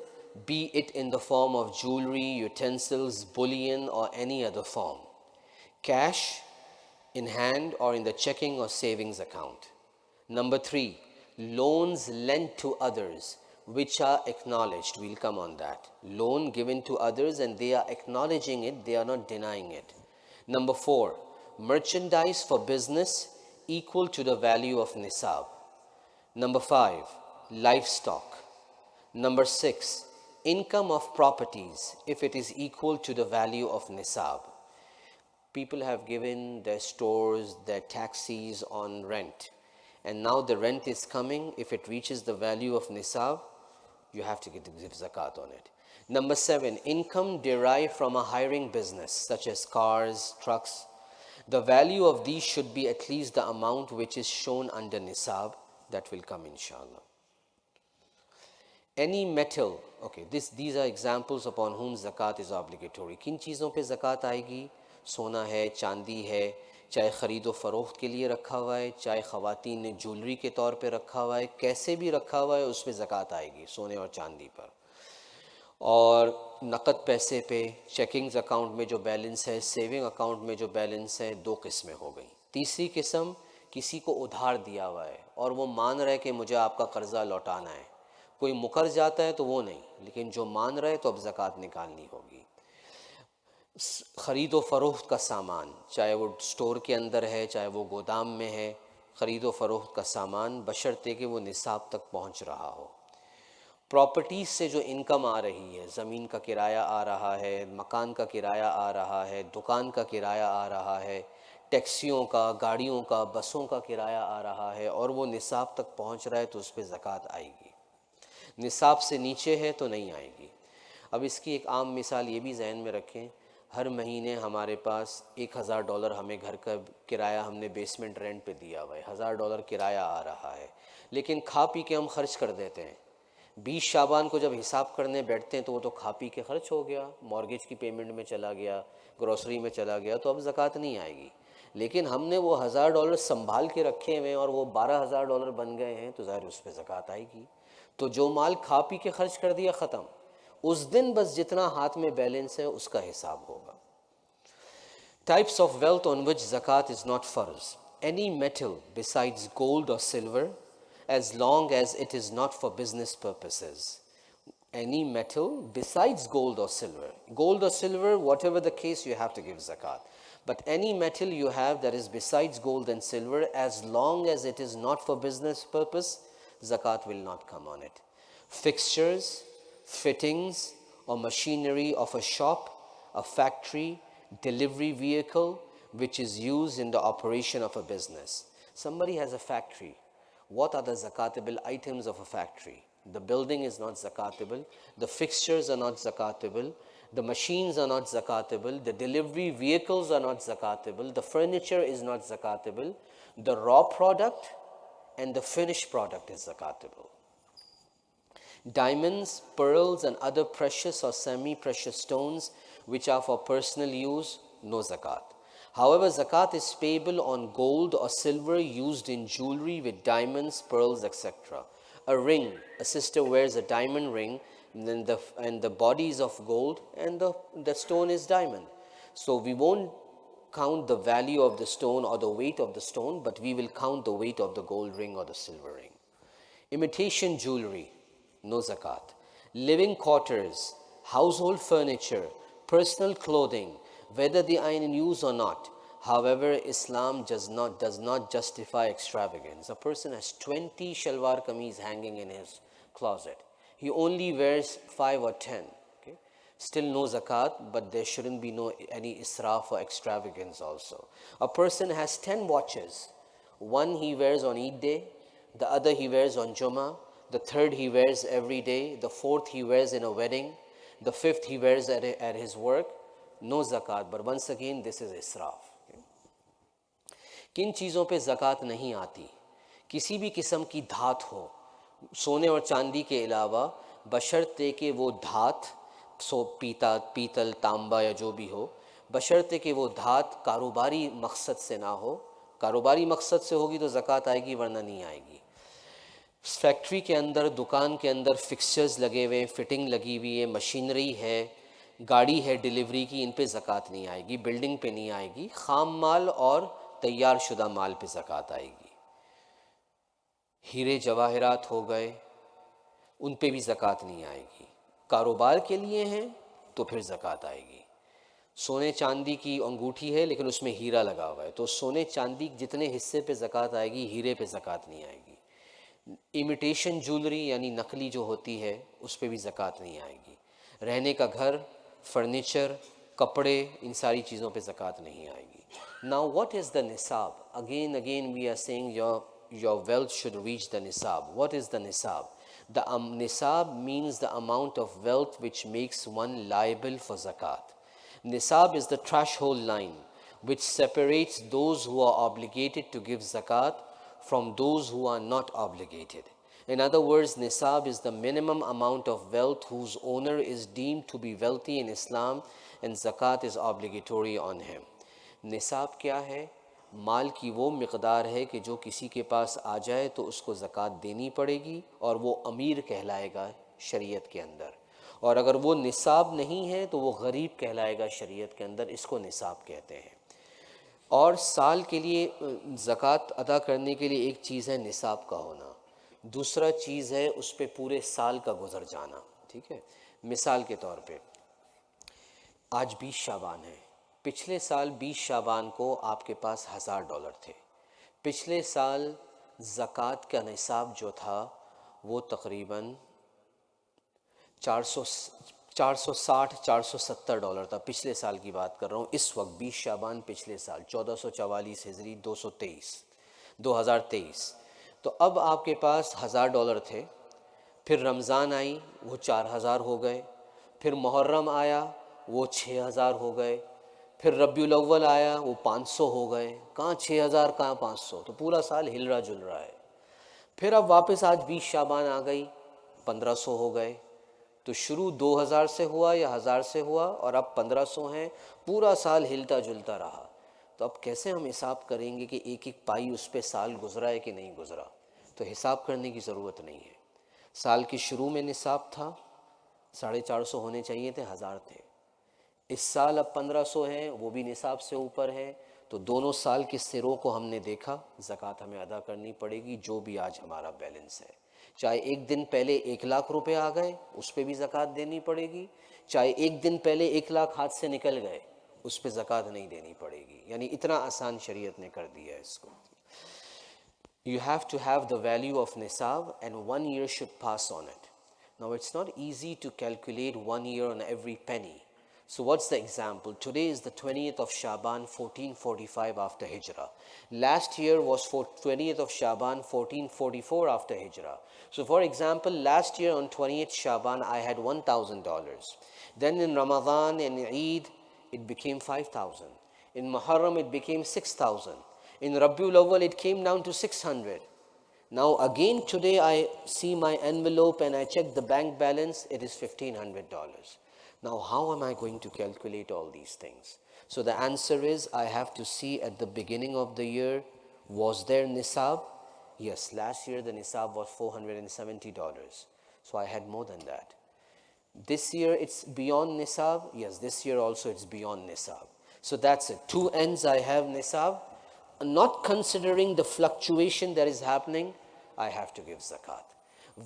A: be it in the form of jewelry, utensils, bullion, or any other form; cash in hand or in the checking or savings account. Number 3, loans lent to others which are acknowledged. We'll come on that. Loan given to others and they are acknowledging it, they are not denying it. Number 4, merchandise for business equal to the value of nisab. Number 5, livestock. Number 6, income of properties if it is equal to the value of nisab. People have given their stores, their taxis on rent, and now the rent is coming. If it reaches the value of nisab, you have to give zakat on it. Number 7, income derived from a hiring business such as cars, trucks. The value of these should be at least the amount which is shown under nisab. That will come inshallah. Any metal, okay, these are examples upon whom zakat is obligatory. किन चीज़ों पे zakat आएगी? सोना है, चांदी है, चाहे ख़रीदो फ़रोख्त के लिए रखा हुआ है, चाहे ख़वातीन ने ज्वेलरी के तौर पे रखा हुआ है, कैसे भी रखा हुआ है, उसमें ज़कात आएगी, सोने और चांदी पर. और नक़द पैसे पे, चेकिंग्स अकाउंट में जो बैलेंस है, सेविंग अकाउंट में जो बैलेंस है, 2 किस्में हो गई. तीसरी किस्म, किसी को उधार दिया हुआ है और वो मान रहा है कि मुझे आपका कर्ज़ा लौटाना है. कोई मुकर जाता है तो वो नहीं, लेकिन जो मान रहा है तो अब ज़कात निकालनी होगी. ख़रीदो फ़रोख्त का सामान, चाहे वो स्टोर के अंदर है, चाहे वो गोदाम में है, ख़रीदो फ़रोख्त का सामान बशर्ते कि वो निसाब तक पहुंच रहा हो. प्रॉपर्टीज़ से जो इनकम आ रही है, ज़मीन का किराया आ रहा है, मकान का किराया आ रहा है, दुकान का किराया आ रहा है, टैक्सियों का, गाड़ियों का, बसों का किराया आ रहा है, और वो निसाब तक पहुंच रहा है तो उस पर ज़कात आएगी. निसाब से नीचे है तो नहीं आएगी. अब इसकी एक आम मिसाल ये भी जहन में रखें, हर महीने हमारे पास $1,000 हमें घर का किराया हमने बेसमेंट रेंट पे दिया हुआ है, $1,000 किराया आ रहा है, लेकिन खा पी के हम खर्च कर देते हैं. 20 शाबान को जब हिसाब करने बैठते हैं तो वो तो खा पी के खर्च हो गया, मॉर्गेज की पेमेंट में चला गया, ग्रोसरी में चला गया, तो अब ज़कात नहीं आएगी. लेकिन हमने वो $1,000 संभाल के रखे हुए और वो $12,000 बन गए हैं, तो ज़ाहिर उस पर ज़कात आएगी. तो जो माल खा पी के खर्च कर दिया, ख़त्म. उस दिन बस जितना हाथ में बैलेंस है उसका हिसाब होगा. Types of wealth on which zakat is not farz: any metal besides gold or silver, as long as it is not for business purposes. Any metal besides gold or silver. Gold or silver, whatever the case, you have to give zakat. But any metal you have that is besides gold and silver, as long as it is not for business purpose, zakat will not come on it. Fixtures, fittings, or machinery of a shop, a factory, delivery vehicle which is used in the operation of a business. Somebody has a factory, What are the zakatable items of a factory? The building is not zakatable, the fixtures are not zakatable, the machines are not zakatable, the delivery vehicles are not zakatable, the furniture is not zakatable, the raw product and the finished product is zakatable. Diamonds, pearls and other precious or semi-precious stones which are for personal use, no zakat. However, zakat is payable on gold or silver used in jewelry with diamonds, pearls, etc. A ring, a sister wears a diamond ring, and the body is of gold and the stone is diamond. So we won't count the value of the stone or the weight of the stone, but we will count the weight of the gold ring or the silver ring. Imitation jewelry, no zakat. Living quarters, household furniture, personal clothing, whether they are in use or not. However, Islam does not justify extravagance. A person has 20 shalwar kameez hanging in his closet. He only wears 5 or 10. Okay? Still no zakat, but there shouldn't be any israf or extravagance also. A person has 10 watches. One he wears on Eid day, the other he wears on Jummah, the third he wears every day, the fourth he wears in a wedding, the fifth he wears at his work. No zakat, but once again this is israf. किन चीज़ों पे ज़कात नहीं आती? किसी भी किस्म की धात हो, सोने और चांदी के अलावा, बशर्ते कि वो धात पीतल तांबा या जो भी हो, बशर्ते कि वो धात कारोबारी मकसद से ना हो. कारोबारी मकसद से होगी तो ज़कात आएगी, वरना नहीं आएगी. फैक्ट्री के अंदर, दुकान के अंदर फिक्सचर्स लगे हुए, फिटिंग लगी हुई है, मशीनरी है, गाड़ी है डिलीवरी की, इन पे ज़कात नहीं आएगी. बिल्डिंग पे नहीं आएगी. खाम माल और तैयार शुदा माल पे ज़कात आएगी. हीरे जवाहरात हो गए, उन पे भी ज़कात नहीं आएगी. कारोबार के लिए हैं तो फिर ज़कात आएगी. सोने चांदी की अंगूठी है लेकिन उसमें हीरा लगा हुआ है, तो सोने चांदी जितने हिस्से पे ज़कात आएगी, हीरे पे ज़कात नहीं आएगी. इमिटेशन ज्वेलरी यानी नकली जो होती है, उस पे भी ज़कात नहीं आएगी. रहने का घर, फर्नीचर, कपड़े, इन सारी चीज़ों पे ज़कात नहीं आएगी. Now what is the nisab? Again we are saying your wealth should reach the nisab. What is the nisab? The nisab means the amount of wealth which makes one liable for zakat. Nisab is the threshold line which separates those who are obligated to give zakat from those who are not obligated. In other words, nisab is the minimum amount of wealth whose owner is deemed to be wealthy in Islam and zakat is obligatory on him. निसाब क्या है? माल की वो मिक़दार है कि जो किसी के पास आ जाए तो उसको ज़कात देनी पड़ेगी और वो अमीर कहलाएगा शरीयत के अंदर. और अगर वो निसाब नहीं है तो वो गरीब कहलाएगा शरीयत के अंदर. इसको निसाब कहते हैं. और साल के लिए ज़कात अदा करने के लिए एक चीज़ है निसाब का होना, दूसरा चीज़ है उस पर पूरे साल का गुजर जाना. ठीक है, मिसाल के तौर पे आज 20 शाबान है. पिछले साल 20 शाबान को आपके पास $1000 थे. पिछले साल ज़कात का निसाब जो था वो तकरीबन $460-470 था. पिछले साल की बात कर रहा हूँ. इस वक्त 20 शाबान पिछले साल 1444 हिजरी 2023. तो अब आपके पास $1000 थे. फिर रमज़ान आई, वो 4000 हो गए. फिर मुहर्रम आया, वो 6000 हो गए. फिर रब्बीउल अव्वल आया, वो 500 हो गए. कहाँ 6000, कहाँ 500, तो पूरा साल हिल रहा जुल रहा है. फिर अब वापस आज 20 शाबान आ गई, 1500 हो गए. तो शुरू 2000 से हुआ या 1000 से हुआ और अब 1500 हैं. पूरा साल हिलता जुलता रहा. तो अब कैसे हम हिसाब करेंगे कि एक एक पाई उस पे साल गुजरा है कि नहीं गुजरा? तो हिसाब करने की ज़रूरत नहीं है. साल के शुरू में निसाब था 450 होने चाहिए थे, 1000 थे. इस साल अब 1500 हैं, वो भी निसाब से ऊपर है. तो दोनों साल के सिरों को हमने देखा, ज़कात हमें अदा करनी पड़ेगी जो भी आज हमारा बैलेंस है. चाहे एक दिन पहले 1 लाख रुपए आ गए, उस पर भी ज़कात देनी पड़ेगी. चाहे एक दिन पहले 1 लाख हाथ से निकल गए, उस पर ज़कात नहीं देनी पड़ेगी. यानी इतना आसान शरीयत ने कर दिया है इसको. You have to have the value of nisab and 1 year should pass on it. Now it's not easy to calculate 1 year on every penny. So what's the example? Today is the 20th of Shaban 1445 after Hijrah. Last year was 20th of Shaban 1444 after Hijrah. So for example, last year on 20th Shaban I had $1,000. Then in Ramadan and Eid it became 5,000. In Muharram it became 6,000. In Rabiul Awwal it came down to 600. Now again today I see my envelope and I check the bank balance, it is $1,500. Now how am I going to calculate all these things? So the answer is, I have to see at the beginning of the year, was there nisab? Yes, last year the nisab was $470. So I had more than that. This year it's beyond nisab? Yes, this year also it's beyond nisab. So that's it. Two ends I have nisab. Not considering the fluctuation that is happening, I have to give zakat.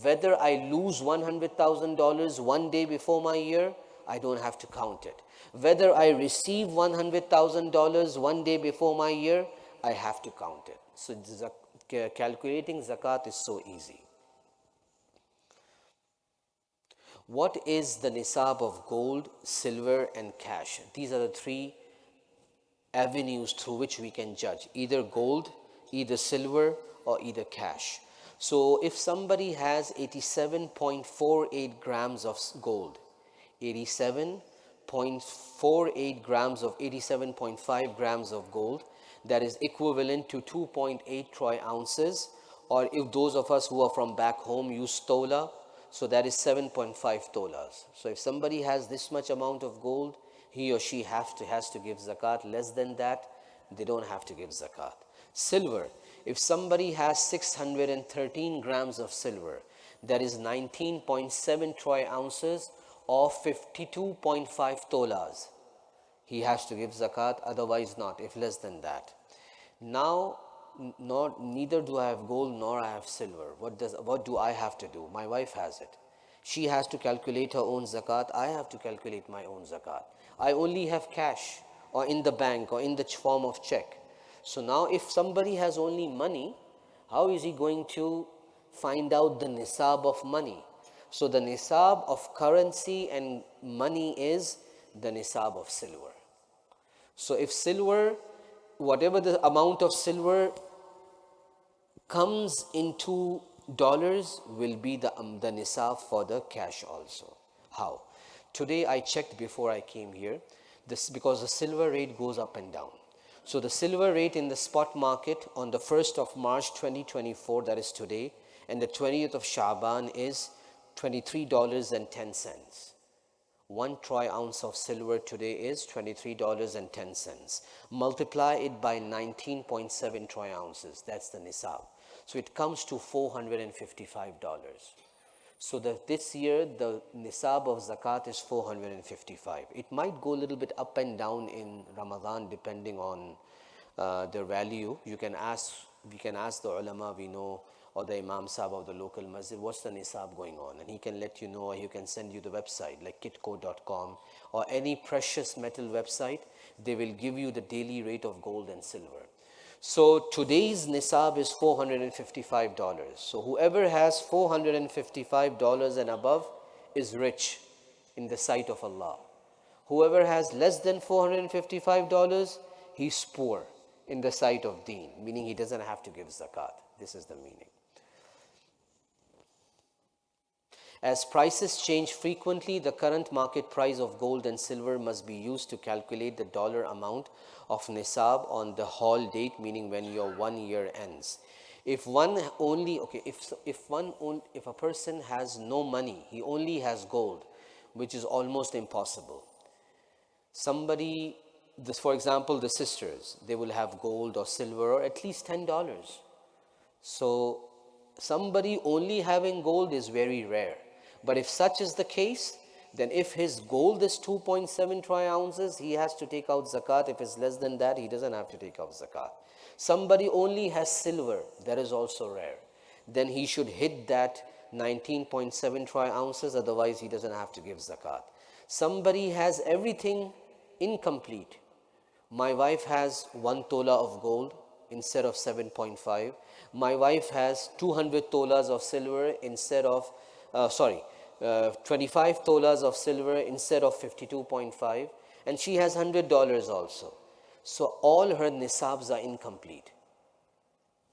A: Whether I lose $100,000 one day before my year, I don't have to count it. Whether I receive $100,000 one day before my year, I have to count it. So calculating zakat is so easy. What is the nisab of gold, silver and cash? These are the three avenues through which we can judge, either gold, either silver or either cash. So if somebody has 87.48 grams of gold, 87.48 grams of 87.5 grams of gold, that is equivalent to 2.8 troy ounces, or if those of us who are from back home use tola, so that is 7.5 tolas. So if somebody has this much amount of gold, he or she has to give zakat. Less than that, they don't have to give zakat. Silver, if somebody has 613 grams of silver, that is 19.7 troy ounces or 52.5 tolas, he has to give zakat, otherwise not, if less than that. Now, neither do I have gold nor I have silver. What do I have to do? My wife has it. She has to calculate her own zakat. I have to calculate my own zakat. I only have cash or in the bank or in the form of check. So now if somebody has only money, how is he going to find out the nisab of money? So the nisab of currency and money is the nisab of silver. So if silver, whatever the amount of silver comes into dollars will be the nisab for the cash also. How? Today I checked before I came here, this because the silver rate goes up and down. So the silver rate in the spot market on the 1st of March 2024, that is today, and the 20th of Shaban is $23.10. 1 troy ounce of silver today is $23.10. Multiply it by 19.7 troy ounces. That's the nisab. So it comes to $455. So this year the nisab of zakat is 455. It might go a little bit up and down in Ramadan depending on their value. We can ask the ulama we know, or the Imam Sahib of the local masjid, what's the nisab going on, and he can let you know, or he can send you the website like kitco.com or any precious metal website. They will give you the daily rate of gold and silver. So today's nisab is $455. So whoever has $455 and above is rich in the sight of Allah. Whoever has less than $455, he's poor in the sight of deen, meaning he doesn't have to give zakat. This is the meaning. As prices change frequently, the current market price of gold and silver must be used to calculate the dollar amount of nisab on the haul date, meaning when your 1 year ends. If a person has no money, he only has gold, which is almost impossible. Somebody, for example, the sisters, they will have gold or silver or at least $10. So somebody only having gold is very rare. But if such is the case, then if his gold is 2.7 troy ounces, he has to take out zakat. If it's less than that, he doesn't have to take out zakat. Somebody only has silver, that is also rare. Then he should hit that 19.7 troy ounces, otherwise he doesn't have to give zakat. Somebody has everything incomplete. My wife has 1 tola of gold instead of 7.5. My wife has 200 tolas of silver instead of, 25 tolas of silver instead of 52.5, and she has $100 also. So all her nisabs are incomplete.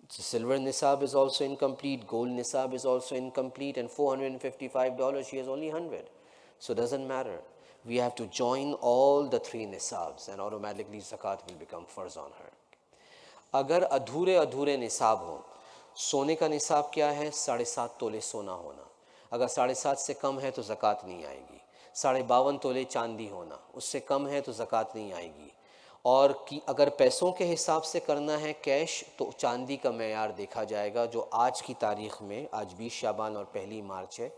A: So silver nisab is also incomplete, gold nisab is also incomplete, and $455 she has only 100. So it doesn't matter. We have to join all the three nisabs and automatically zakat will become farz on her. अगर अधूरे अधूरे निसाब हो, सोने का निसाब क्या है? 7.5 तोले सोना होना. अगर 7.5 से कम है तो ज़कात नहीं आएगी. 52.5 तोले चांदी होना, उससे कम है तो ज़कात नहीं आएगी. और कि अगर पैसों के हिसाब से करना है कैश, तो चांदी का मेयार देखा जाएगा जो आज की तारीख़ में, आज 20 शाबान और 1 मार्च है,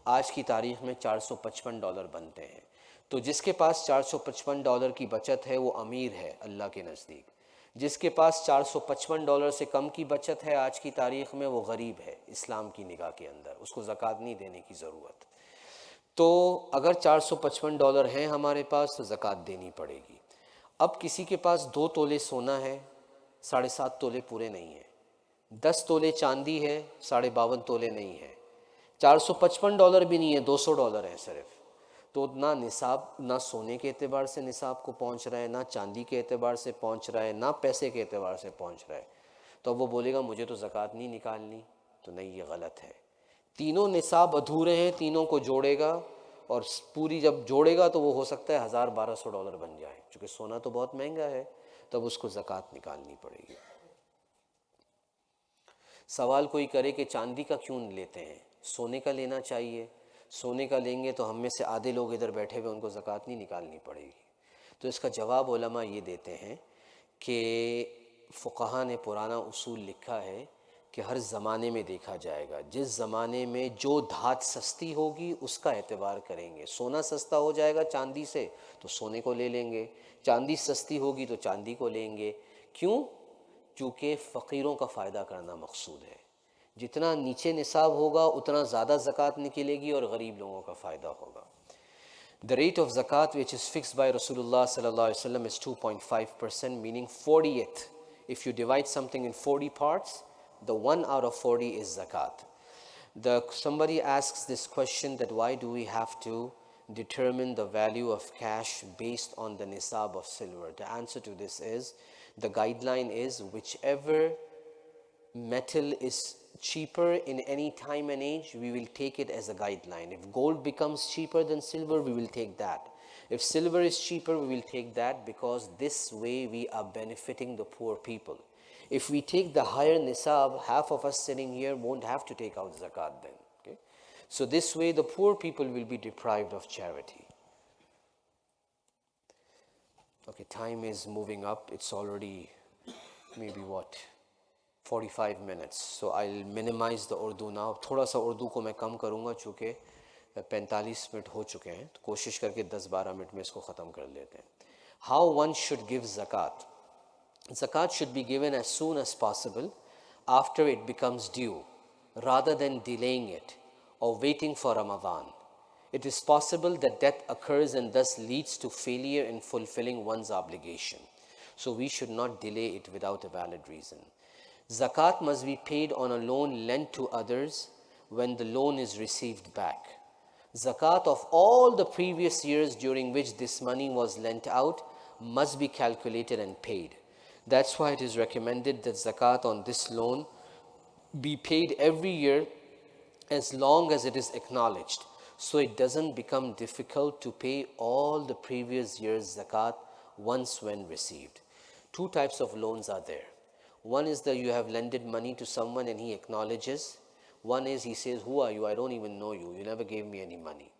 A: आज की तारीख़ में $455 बनते हैं. तो जिसके पास $455 की बचत है वो अमीर है अल्लाह के नज़दीक. जिसके पास $455 से कम की बचत है आज की तारीख़ में वो गरीब है इस्लाम की निगाह के अंदर, उसको ज़कात नहीं देने की ज़रूरत. तो अगर $455 हैं हमारे पास तो ज़कात देनी पड़ेगी. अब किसी के पास 2 तोले सोना है, 7.5 तोले पूरे नहीं है, 10 तोले चांदी है, 52.5 तोले नहीं है, $455 भी नहीं है, $200 है सिर्फ. तो ना निसाब, ना सोने के एतबार से निसाब को पहुंच रहा है, ना चांदी के एतबार से पहुंच रहा है, ना पैसे के एतबार से पहुंच रहा है. तो वो बोलेगा मुझे तो ज़कात नहीं निकालनी. तो नहीं, ये गलत है. तीनों निसाब अधूरे हैं, तीनों को जोड़ेगा और पूरी जब जोड़ेगा तो वो हो सकता है $1,000-1,200 बन जाए. क्योंकि सोना तो बहुत महंगा है, तब उसको ज़कात निकालनी पड़ेगी. सवाल कोई करे कि चांदी का क्यों लेते हैं, सोने का लेना चाहिए. सोने का लेंगे तो हम में से आधे लोग इधर बैठे हुए, उनको ज़कात नहीं निकालनी पड़ेगी. तो इसका जवाब उलमा ये देते हैं कि फ़ुक़हा ने पुराना उसूल लिखा है कि हर ज़माने में देखा जाएगा. जिस ज़माने में जो धात सस्ती होगी उसका एतबार करेंगे. सोना सस्ता हो जाएगा चांदी से तो सोने को ले लेंगे, चांदी सस्ती होगी तो चांदी को लेंगे. क्यों? क्योंकि फ़कीरों का फ़ायदा करना मकसूद है. जितना नीचे निसाब होगा उतना ज़्यादा ज़कात निकलेगी और गरीब लोगों का फ़ायदा होगा. The rate of zakat which is fixed by Rasulullah sallallahu alaihi wasallam is 2.5%, meaning 40th. If you divide something in 40 parts, the 1 out of 40 is zakat. Somebody asks this question that why do we have to determine the value of cash based on the nisab of silver? The answer to this is, the guideline is whichever metal is cheaper in any time and age, we will take it as a guideline. If gold becomes cheaper than silver, we will take that. If silver is cheaper, we will take that, because this way we are benefiting the poor people. If we take the higher nisab, half of us sitting here won't have to take out zakat then. Okay? So this way the poor people will be deprived of charity. Okay, time is moving up. It's already maybe what? 45 minutes. So I'll minimize the Urdu now. थोड़ा सा उर्दू को मैं कम करूँगा चूँकि 45 minute हो चुके हैं, तो कोशिश करके 10-12 मिनट में इसको ख़त्म कर लेते हैं. How one should give zakat? Zakat should be given as soon as possible after it becomes due, rather than delaying it or waiting for Ramadan. It is possible that death occurs and thus leads to failure in fulfilling one's obligation. So we should not delay it without a valid reason. Zakat must be paid on a loan lent to others when the loan is received back. Zakat of all the previous years during which this money was lent out must be calculated and paid. That's why it is recommended that zakat on this loan be paid every year as long as it is acknowledged, so it doesn't become difficult to pay all the previous year's zakat once when received. Two types of loans are there. One is that you have lended money to someone and he acknowledges. One is he says, who are you? I don't even know you. You never gave me any money.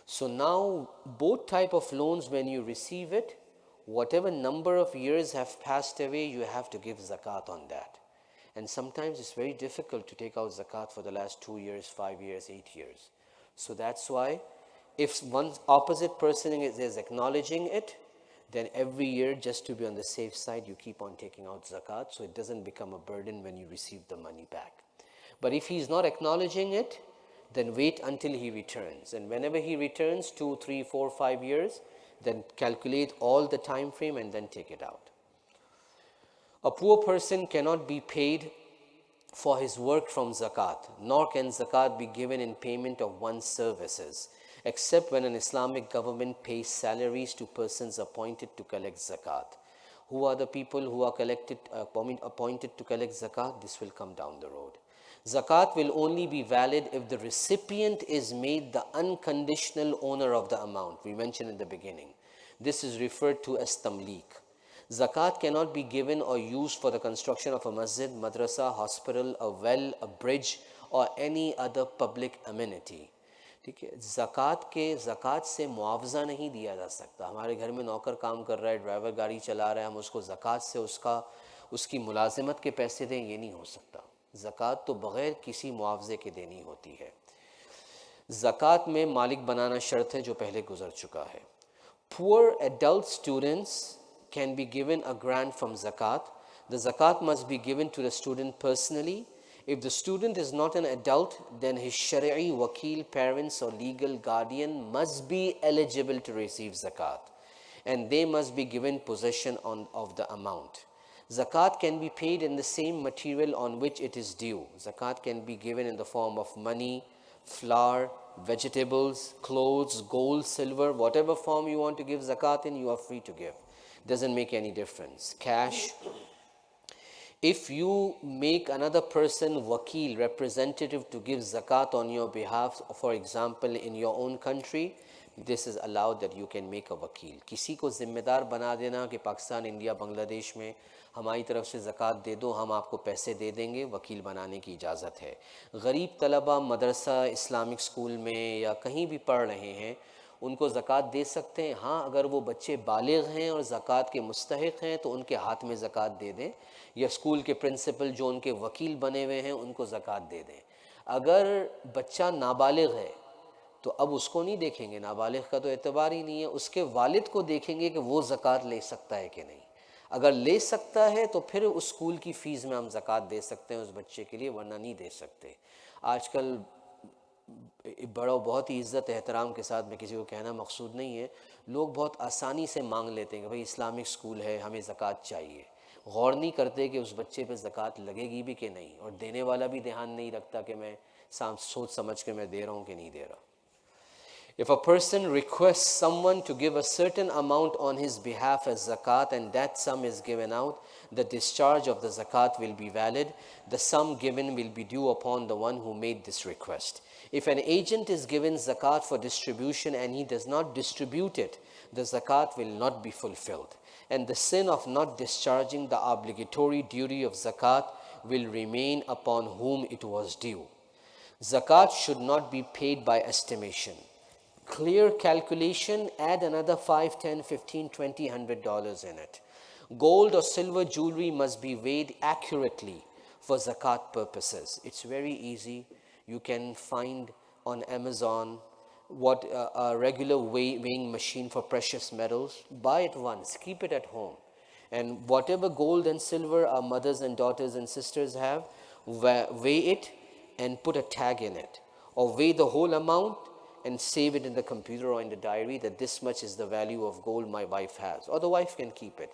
A: So now both type of loans, when you receive it, whatever number of years have passed away, you have to give zakat on that. And sometimes it's very difficult to take out zakat for the last 2 years, 5 years, 8 years. So that's why if one opposite person is acknowledging it, then every year, just to be on the safe side, you keep on taking out zakat, so it doesn't become a burden when you receive the money back. But if he's not acknowledging it, then wait until he returns. And whenever he returns, 2, 3, 4, 5 years, then calculate all the time frame and then take it out. A poor person cannot be paid for his work from zakat, nor can zakat be given in payment of one's services, except when an Islamic government pays salaries to persons appointed to collect zakat. Who are the people who are appointed to collect zakat? This will come down the road. Zakat will only be valid if the recipient is made the unconditional owner of the amount we mentioned in the beginning. This is referred to as tamleek. Zakat cannot be given or used for the construction of a masjid, madrasa, hospital, a well, a bridge or any other public amenity. ठीक है, ज़कात से मुआवजा नहीं दिया जा सकता. हमारे घर में नौकर काम कर रहा है, ड्राइवर गाड़ी चला रहा है, हम उसको ज़कात से उसकी मुलाजिमत के पैसे दें, ये नहीं हो सकता. ज़कात तो बग़ैर किसी मुआवजे के देनी होती है. ज़कात में मालिक बनाना शर्त है, जो पहले गुजर चुका है. Poor adult students can be given a grant from zakat. The zakat must be given to the student personally. If the student is not an adult, then his shari'i, wakil, parents or legal guardian must be eligible to receive zakat, and they must be given possession of the amount. Zakat can be paid in the same material on which it is due. Zakat can be given in the form of money, flour, vegetables, clothes, gold, silver, whatever form you want to give zakat in, you are free to give. Doesn't make any difference. Cash. If you make another person wakil, representative, to give zakat on your behalf, for example in your own country, this is allowed, that you can make a wakil. किसी को जिम्मेदार बना देना कि Pakistan, India, Bangladesh में हमारी तरफ से ज़कात दे दो, हम आपको पैसे दे देंगे, वकील बनाने की इजाज़त है. गरीब तलबा मदरसा, इस्लामिक स्कूल में या कहीं भी पढ़ रहे हैं, उनको ज़कात दे सकते हैं. हाँ, अगर वो बच्चे बालिग़ हैं और ज़कात के मुस्तहिक़ हैं तो उनके हाथ में ज़कात दे दें, या स्कूल के प्रिंसिपल जो उनके वकील बने हुए हैं उनको ज़कात दे दें. अगर बच्चा नाबालिग़ है तो अब उसको नहीं देखेंगे, नाबालिग़ का तो एतबार ही नहीं है, उसके वालिद को देखेंगे कि वो ज़कात ले सकता है कि नहीं. अगर ले सकता है तो फिर उस स्कूल की फ़ीस में हम ज़कात दे सकते हैं उस बच्चे के लिए, वरना नहीं दे सकते. आजकल बहुत ही इज़्ज़त एहतराम के साथ, में किसी को कहना मकसूद नहीं है, लोग बहुत आसानी से मांग लेते हैं कि भाई इस्लामिक स्कूल है, हमें ज़कात चाहिए. गौर नहीं करते कि उस बच्चे पे ज़कात लगेगी भी कि नहीं, और देने वाला भी ध्यान नहीं रखता कि मैं सोच समझ के मैं दे रहा हूँ कि नहीं दे रहा. If a person requests someone to give a certain amount on his behalf as zakat, and that sum is given out, the discharge of the zakat will be valid. The sum given will be due upon the one who made this request. If an agent is given zakat for distribution and he does not distribute it, the zakat will not be fulfilled, and the sin of not discharging the obligatory duty of zakat will remain upon whom it was due. Zakat should not be paid by estimation. Clear calculation, add another $5, $10, $15, $20, $100 in it. Gold or silver jewelry must be weighed accurately for zakat purposes. It's very easy. You can find on Amazon what a regular weighing machine for precious metals. Buy it once, keep it at home. And whatever gold and silver our mothers and daughters and sisters have, weigh it and put a tag in it. Or weigh the whole amount and save it in the computer or in the diary that this much is the value of gold my wife has, or the wife can keep it.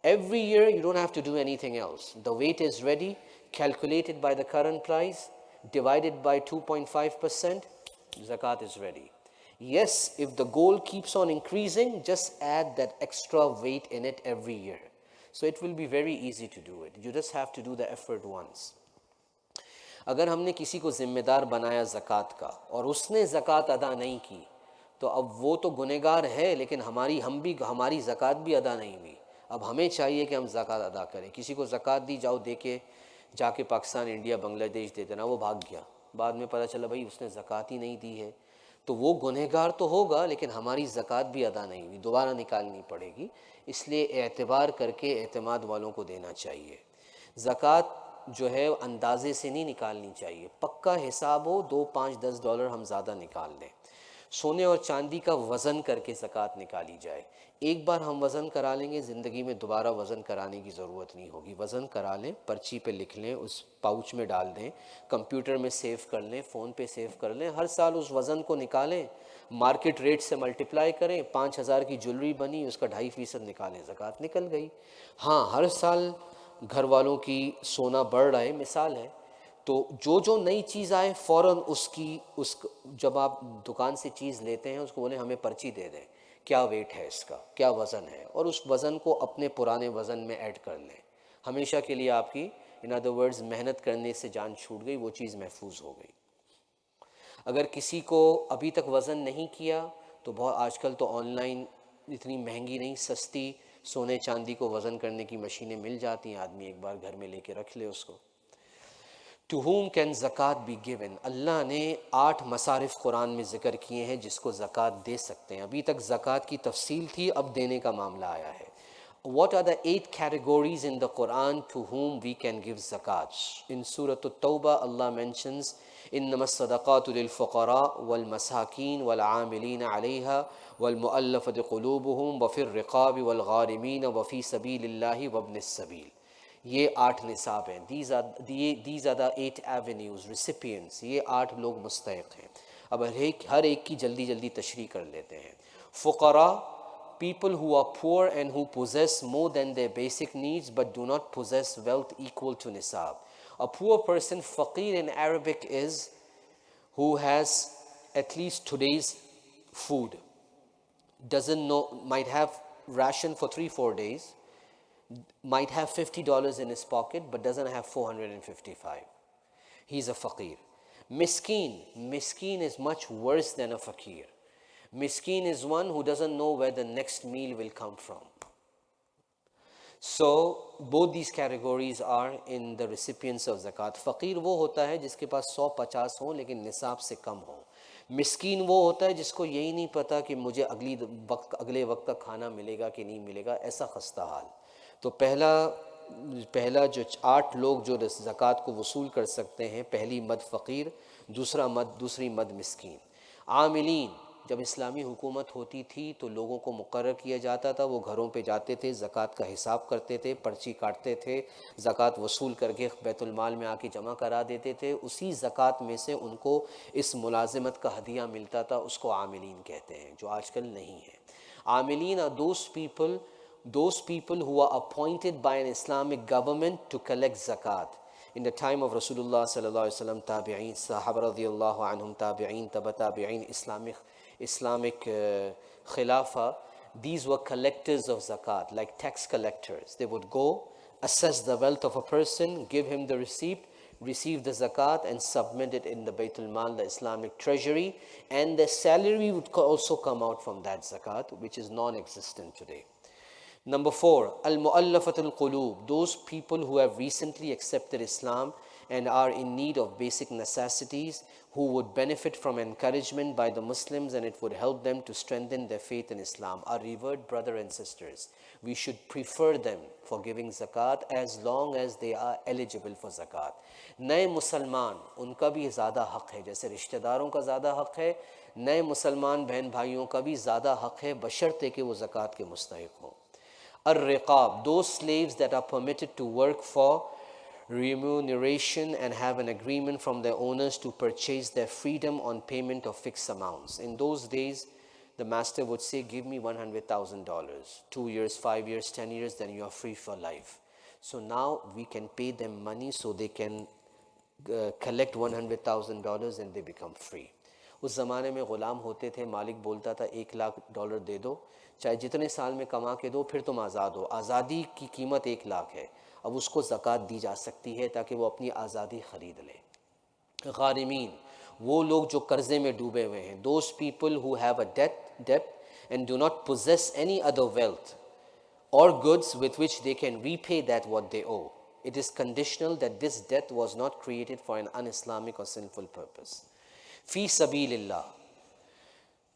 A: Every year you don't have to do anything else. The weight is ready, calculated by the current price, divided by 2.5%, zakat is ready. Yes, if the gold keeps on increasing, just add that extra weight in it every year. So it will be very easy to do it. You just have to do the effort once. अगर हमने किसी को ज़िम्मेदार बनाया ज़कात का और उसने ज़कात अदा नहीं की, तो अब वो तो गुनहगार है, लेकिन हमारी ज़कात भी अदा नहीं हुई. अब हमें चाहिए कि हम ज़कात अदा करें. किसी को ज़कात दी, जाओ दे के जाके पाकिस्तान, इंडिया, बांग्लादेश दे देना, वो भाग गया, बाद में पता चला भाई उसने ज़कात ही नहीं दी है, तो वो गुनहगार तो होगा, लेकिन हमारी ज़कात भी अदा नहीं हुई, दोबारा निकालनी पड़ेगी. इसलिए एतबार करके एतमाद वालों को देना चाहिए. ज़कात जो है अंदाजे से नहीं निकालनी चाहिए. पक्का हिसाब हो, 2, 5, $10 हम ज़्यादा निकाल लें. सोने और चांदी का वज़न करके ज़कात निकाली जाए. एक बार हम वज़न करा लेंगे, ज़िंदगी में दोबारा वज़न कराने की ज़रूरत नहीं होगी. वज़न करा लें, पर्ची पे लिख लें, उस पाउच में डाल दें, कंप्यूटर में सेव कर लें, फ़ोन पे सेव कर लें. हर साल उस वज़न को निकालें, मार्केट रेट से मल्टीप्लाई करें. 5,000 की ज्वेलरी बनी, उसका 2.5% निकालें, ज़कात निकल गई. हाँ, हर साल घर वालों की सोना बढ़ रहा है, मिसाल है, तो जो जो नई चीज़ आए फ़ौरन उस जब आप दुकान से चीज़ लेते हैं उसको बोले हमें पर्ची दे दें, क्या वेट है इसका, क्या वज़न है, और उस वज़न को अपने पुराने वज़न में ऐड कर लें। हमेशा के लिए आपकी इन अदर वर्ड्स मेहनत करने से जान छूट गई, वो चीज़ महफूज हो गई। अगर किसी को अभी तक वज़न नहीं किया तो बहुत आजकल तो ऑनलाइन इतनी महंगी नहीं, सस्ती सोने चांदी को वज़न करने की मशीनें मिल जाती हैं, आदमी एक बार घर में लेके रख ले उसको। टू whom कैन ज़कात बी गिवन, अल्लाह ने 8 मसारिफ़ कुरान में ज़िक्र किए हैं जिसको ज़कात दे सकते हैं। अभी तक ज़कात की तफसील थी, अब देने का मामला आया है। What are the 8 categories in the Quran to whom we can give zakat? In Surah At-Tawbah, Allah mentions, إِنَّمَا الصَّدَقَاتُ لِلْفُقَرَاءِ وَالْمَسَاكِينِ وَالْعَامِلِينَ عَلَيْهَا وَالْمُؤَلَّفَةِ قُلُوبُهُمْ وَفِي الرِّقَابِ وَالْغَارِمِينَ وَفِي سَبِيلِ اللَّهِ وَابْنِ السَّبِيلِ. ये 8 निसाब हैं। These are the 8 avenues, recipients. ये 8 लोग मुस्तहिक हैं। अब हर एक की जल्दी जल्दी तशरीह कर लेते हैं। फ़ुक़रा, people who are poor and who possess more than their basic needs but do not possess wealth equal to nisab. A poor person, faqir in Arabic, is who has at least today's food, doesn't know, might have ration for 3-4 days, might have $50 in his pocket but doesn't have 455. He's a faqir. Miskeen is much worse than a fakir. Miskeen is one who doesn't know where the next meal will come from. So both these categories are in the recipients of zakat. फ़कीर वो होता है जिसके पास 150 हो लेकिन निसाब से कम हो। मिस्कीन वो होता है जिसको यही नहीं पता कि मुझे अगले वक्त का खाना मिलेगा कि नहीं मिलेगा, ऐसा खस्ता हाल। तो पहला जो 8 लोग जो ज़कात को वसूल कर सकते हैं, पहली मद फ़कीर, दूसरी मद मिस्कीन। आमिलीन, जब इस्लामी हुकूमत होती थी तो लोगों को मुकर्रर किया जाता था, वो घरों पे जाते थे, ज़कात का हिसाब करते थे, पर्ची काटते थे, ज़कात वसूल करके बैतुल माल में आके जमा करा देते थे। उसी ज़कात में से उनको इस मुलाज़मत का हदिया मिलता था, उसको आमिलीन कहते हैं, जो आजकल नहीं है। आमिलीन are those people who are appointed by an Islamic government to collect zakat. In the time of Rasulullah sallallahu alaihi wasallam, tabi'in, sahaba radiyallahu anhum, tabi'in, tabi'in, Islamic Khilafah, these were collectors of zakat, like tax collectors. They would go, assess the wealth of a person, give him the receipt, receive the zakat and submit it in the Baytul Mal, the Islamic treasury, and the salary would also come out from that zakat, which is non-existent today. Number 4, al-mu'allafatul qulub, those people who have recently accepted Islam and are in need of basic necessities, who would benefit from encouragement by the Muslims and it would help them to strengthen their faith in Islam. Our revered brother and sisters, we should prefer them for giving zakat as long as they are eligible for zakat. नए मुसलमान, उनका भी ज़्यादा हक़ है, जैसे रिश्तेदारों का ज़्यादा हक़ है, नए मुसलमान बहन भाइयों का भी ज़्यादा हक़ है, बशर्ते कि वो ज़कात के मुस्तहिक़ हों। Ar-riqab, those slaves that are permitted to work for remuneration and have an agreement from their owners to purchase their freedom on payment of fixed amounts. In those days, the master would say, give me $100,000, 2 years, 5 years, 10 years, then you are free for life. So now we can pay them money so they can collect $100,000 and they become free. उस ज़माने में ग़ुलाम होते थे, मालिक बोलता था $1,00,000 दे दो, चाहे जितने साल में कमा के दो, फिर तुम आज़ाद हो। आज़ादी की कीमत 1,00,000 है, अब उसको ज़कात दी जा सकती है ताकि वो अपनी आज़ादी ख़रीद ले। ग़ारिमीन, वो लोग जो कर्ज़े में डूबे हुए हैं, those people who have a debt and do not possess any other wealth or goods with which they can repay that what they owe. It is conditional that this debt was not created for an un-Islamic or sinful purpose. Fi sabilillah.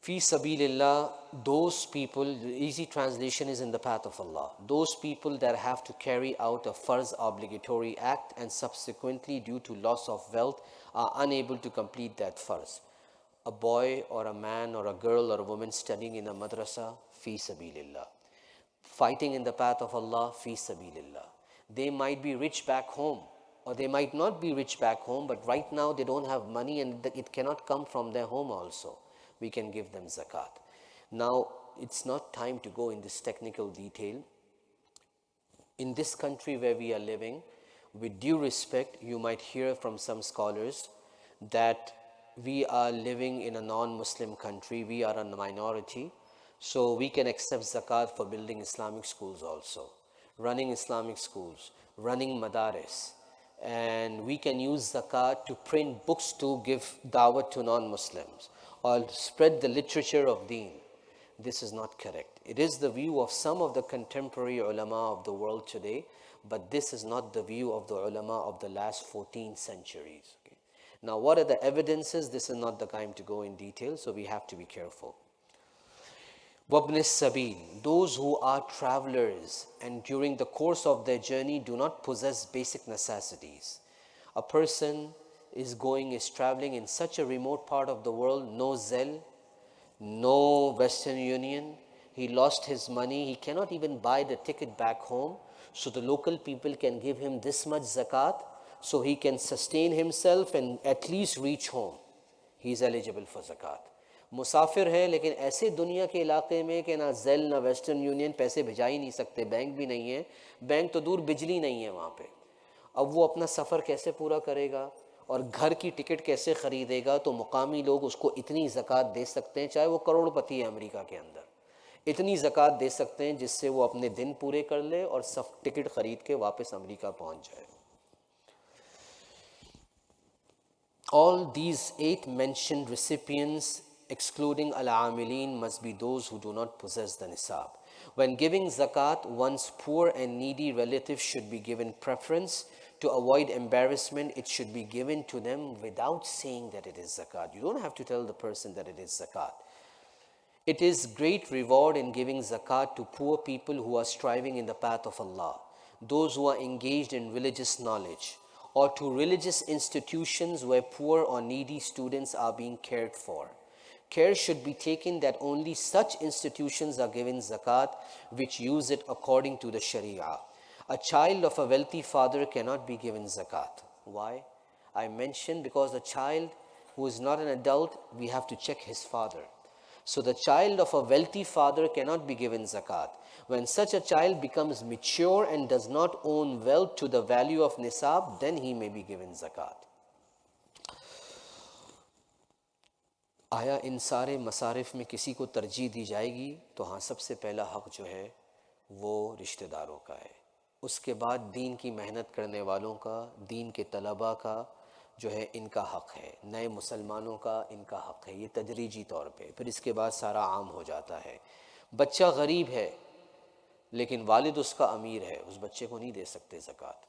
A: Fi sabilillah, those people, the easy translation is in the path of Allah. Those people that have to carry out a farz obligatory act and subsequently due to loss of wealth are unable to complete that farz. A boy or a man or a girl or a woman studying in a madrasa, fi sabilillah. Fighting in the path of Allah, fi sabilillah. They might be rich back home, or they might not be rich back home, but right now they don't have money and it cannot come from their home also. We can give them zakat. Now, it's not time to go in this technical detail. In this country where we are living, With due respect, you might hear from some scholars that we are living in a non-Muslim country, we are a minority, so we can accept zakat for building Islamic schools also, running Islamic schools, running madaris, and we can use zakat to print books to give dawah to non-Muslims or spread the literature of deen. This is not correct. It is the view of some of the contemporary ulama of the world today, but this is not the view of the ulama of the last 14 centuries. Okay? Now, what are the evidences? This is not the time to go in detail, so we have to be careful. وَابْنِ السَّبِيلِ, those who are travelers and during the course of their journey do not possess basic necessities. A person is traveling in such a remote part of the world, no Zelle, no Western Union, he lost his money, he cannot even buy the ticket back home, so the local people can give him this much zakat, so he can sustain himself and at least reach home. He is eligible for zakat. मुसाफिर है लेकिन ऐसे दुनिया के इलाके में कि ना jail ना वेस्टर्न यूनियन, पैसे भिजा ही नहीं सकते, बैंक भी नहीं है, बैंक तो दूर, बिजली नहीं है वहाँ पे, अब वो अपना सफ़र कैसे पूरा करेगा और घर की टिकट कैसे ख़रीदेगा? तो मुकामी लोग उसको इतनी ज़कात दे सकते हैं, चाहे वो करोड़पति है अमेरिका के अंदर, इतनी ज़कात दे सकते हैं जिससे वो अपने दिन पूरे कर ले और सब टिकट ख़रीद के वापस अमेरिका पहुँच जाए. All these 8 mentioned recipients, excluding al-amilin, must be those who do not possess the nisab. When giving zakat, one's poor and needy relatives should be given preference. To avoid embarrassment, it should be given to them without saying that it is zakat. You don't have to tell the person that it is zakat. It is great reward in giving zakat to poor people who are striving in the path of Allah, those who are engaged in religious knowledge, or to religious institutions where poor or needy students are being cared for. Care should be taken that only such institutions are given zakat which use it according to the Sharia. A child of a wealthy father cannot be given zakat. Why? I mentioned because the child who is not an adult, we have to check his father. So the child of a wealthy father cannot be given zakat. When such a child becomes mature and does not own wealth to the value of nisab, then he may be given zakat. आया इन सारे मसारिफ में किसी को तरजीह दी जाएगी? तो हाँ, सबसे पहला हक़ जो है वो रिश्तेदारों का है, उसके बाद दीन की मेहनत करने वालों का, दीन के तलबा का जो है इनका हक़ है, नए मुसलमानों का इनका हक़ है, ये तदरीजी तौर पे, फिर इसके बाद सारा आम हो जाता है. बच्चा गरीब है लेकिन वालिद उसका अमीर है, उस बच्चे को नहीं दे सकते ज़कात.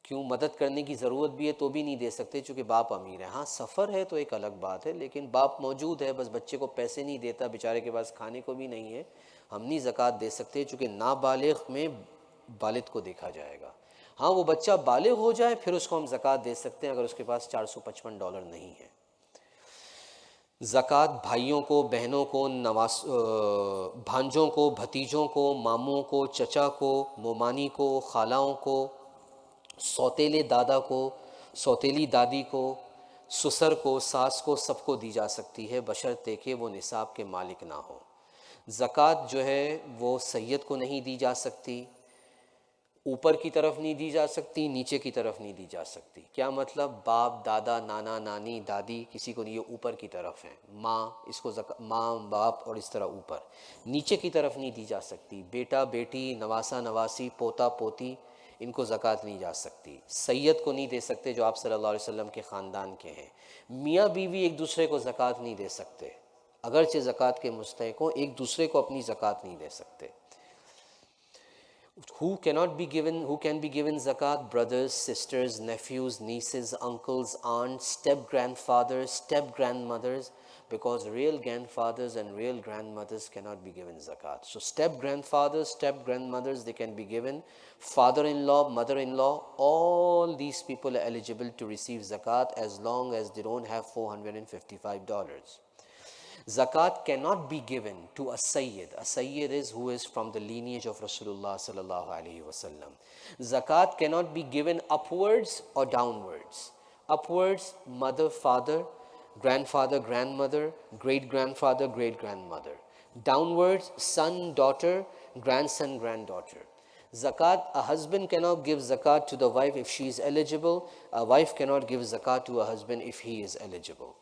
A: क्यों? मदद करने की ज़रूरत भी है तो भी नहीं दे सकते चूँकि बाप अमीर है. हाँ, सफ़र है तो एक अलग बात है, लेकिन बाप मौजूद है, बस बच्चे को पैसे नहीं देता, बेचारे के पास खाने को भी नहीं है, हम नहीं ज़कात दे सकते चूँकि नाबालिग में वालिद को देखा जाएगा. हाँ, वो बच्चा बालिग हो जाए फिर उसको हम ज़कात दे सकते हैं अगर उसके पास $455 नहीं है. ज़कात भाइयों को, बहनों को, भांजों को, भतीजों को, मामों को, चचा को, मोमानी को, खालाओं को, सौतेले दादा को, सौतेली दादी को, ससुर को, सास को, सबको दी जा सकती है बशर्ते कि वो निसाब के मालिक ना हो. ज़कात जो है वो सैयद को नहीं दी जा सकती, ऊपर की तरफ नहीं दी जा सकती, नीचे की तरफ नहीं दी जा सकती. क्या मतलब? बाप, दादा, नाना, नानी, दादी, किसी को नहीं, ये ऊपर की तरफ है. माँ, इसको माँ, बाप और इस तरह ऊपर. नीचे की तरफ नहीं दी जा सकती. बेटा, बेटी, नवासा, नवासी, पोता, पोती, इनको ज़कात नहीं जा सकती. सैयद को नहीं दे सकते जो आप सल्लल्लाहु अलैहि वसल्लम के ख़ानदान के हैं. मियाँ बीवी एक दूसरे को ज़कात नहीं दे सकते, अगरचे ज़कात के मुस्तहिक़ हों, एक दूसरे को अपनी ज़कात नहीं दे सकते. Who can be given zakat? Brothers, sisters, nephews, nieces, uncles, aunts, step-grandfathers, step-grandmothers, because real grandfathers and real grandmothers cannot be given zakat. So step-grandfathers, step-grandmothers, they can be given. Father-in-law, mother-in-law, all these people are eligible to receive zakat as long as they don't have $455. Zakat cannot be given to a sayyid. A sayyid is who is from the lineage of Rasulullah sallallahu alaihi wasallam. Zakat cannot be given upwards or downwards. Upwards, mother, father, grandfather, grandmother, great-grandfather, great-grandmother. Downwards, son, daughter, grandson, granddaughter. Zakat, a husband cannot give zakat to the wife if she is eligible. A wife cannot give zakat to a husband if he is eligible.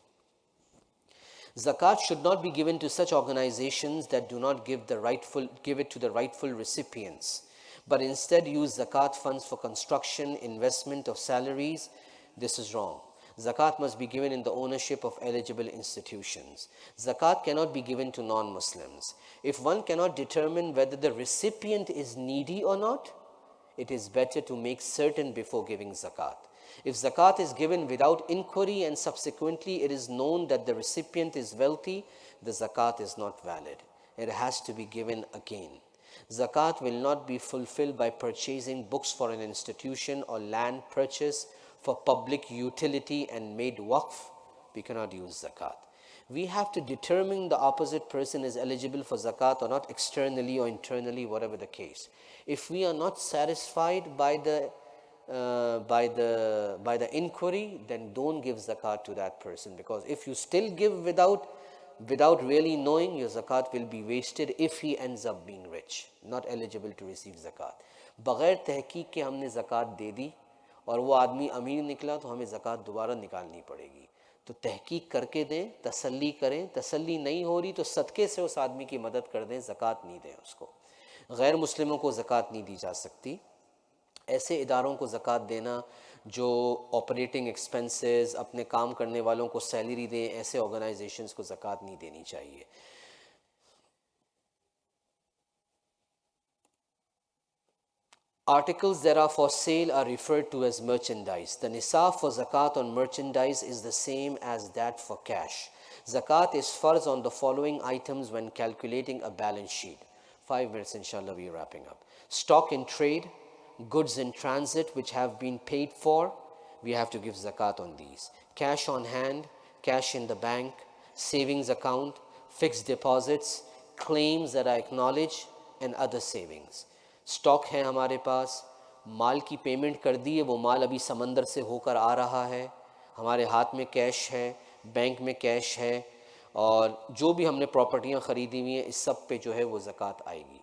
A: Zakat should not be given to such organizations that do not give it to the rightful recipients, but instead use zakat funds for construction, investment of salaries. This is wrong. Zakat must be given in the ownership of eligible institutions. Zakat cannot be given to non-Muslims. If one cannot determine whether the recipient is needy or not, it is better to make certain before giving zakat. If zakat is given without inquiry and subsequently it is known that the recipient is wealthy, the zakat is not valid. It has to be given again. Zakat will not be fulfilled by purchasing books for an institution or land purchase for public utility and made waqf. We cannot use zakat. We have to determine the opposite person is eligible for zakat or not, externally or internally, whatever the case. If we are not satisfied by the inquiry, then don't give zakat to that person, because if you still give without really knowing, your zakat will be wasted if he ends up being rich, not eligible to receive zakat. बग़ैर तहकीक के हमने ज़कात दे दी और वो आदमी अमीर निकला तो हमें ज़कात दोबारा निकालनी पड़ेगी. तो तहकीक करके दें, तसल्ली करें. तसल्ली नहीं हो रही तो सदक़े से उस आदमी की मदद कर दें, ज़कात नहीं दें उसको. गैर मुस्लिमों को ज़कात नहीं दी जा सकती. ऐसे इदारों को ज़कात देना जो ऑपरेटिंग एक्सपेंसेस, अपने काम करने वालों को सैलरी दें, ऐसे ऑर्गेनाइजेशंस को ज़कात नहीं देनी चाहिए. Articles that are for sale are referred to as merchandise. The nisab for zakat on merchandise is the same as that for cash. Zakat is farz on the following items when calculating a balance sheet. 5 minutes, inshallah, we're wrapping up. Stock in trade, goods in transit which have been paid for, we have to give zakat on these. Cash on hand, cash in the bank, savings account, fixed deposits, claims that are acknowledged, and other savings. Stock है हमारे पास, माल की payment कर दी है, वो माल अभी समंदर से होकर आ रहा है, हमारे हाथ में कैश है, बैंक में कैश है, और जो भी हमने प्रॉपर्टियां ख़रीदी हुई हैं, इस सब पे जो है वो ज़कात आएगी.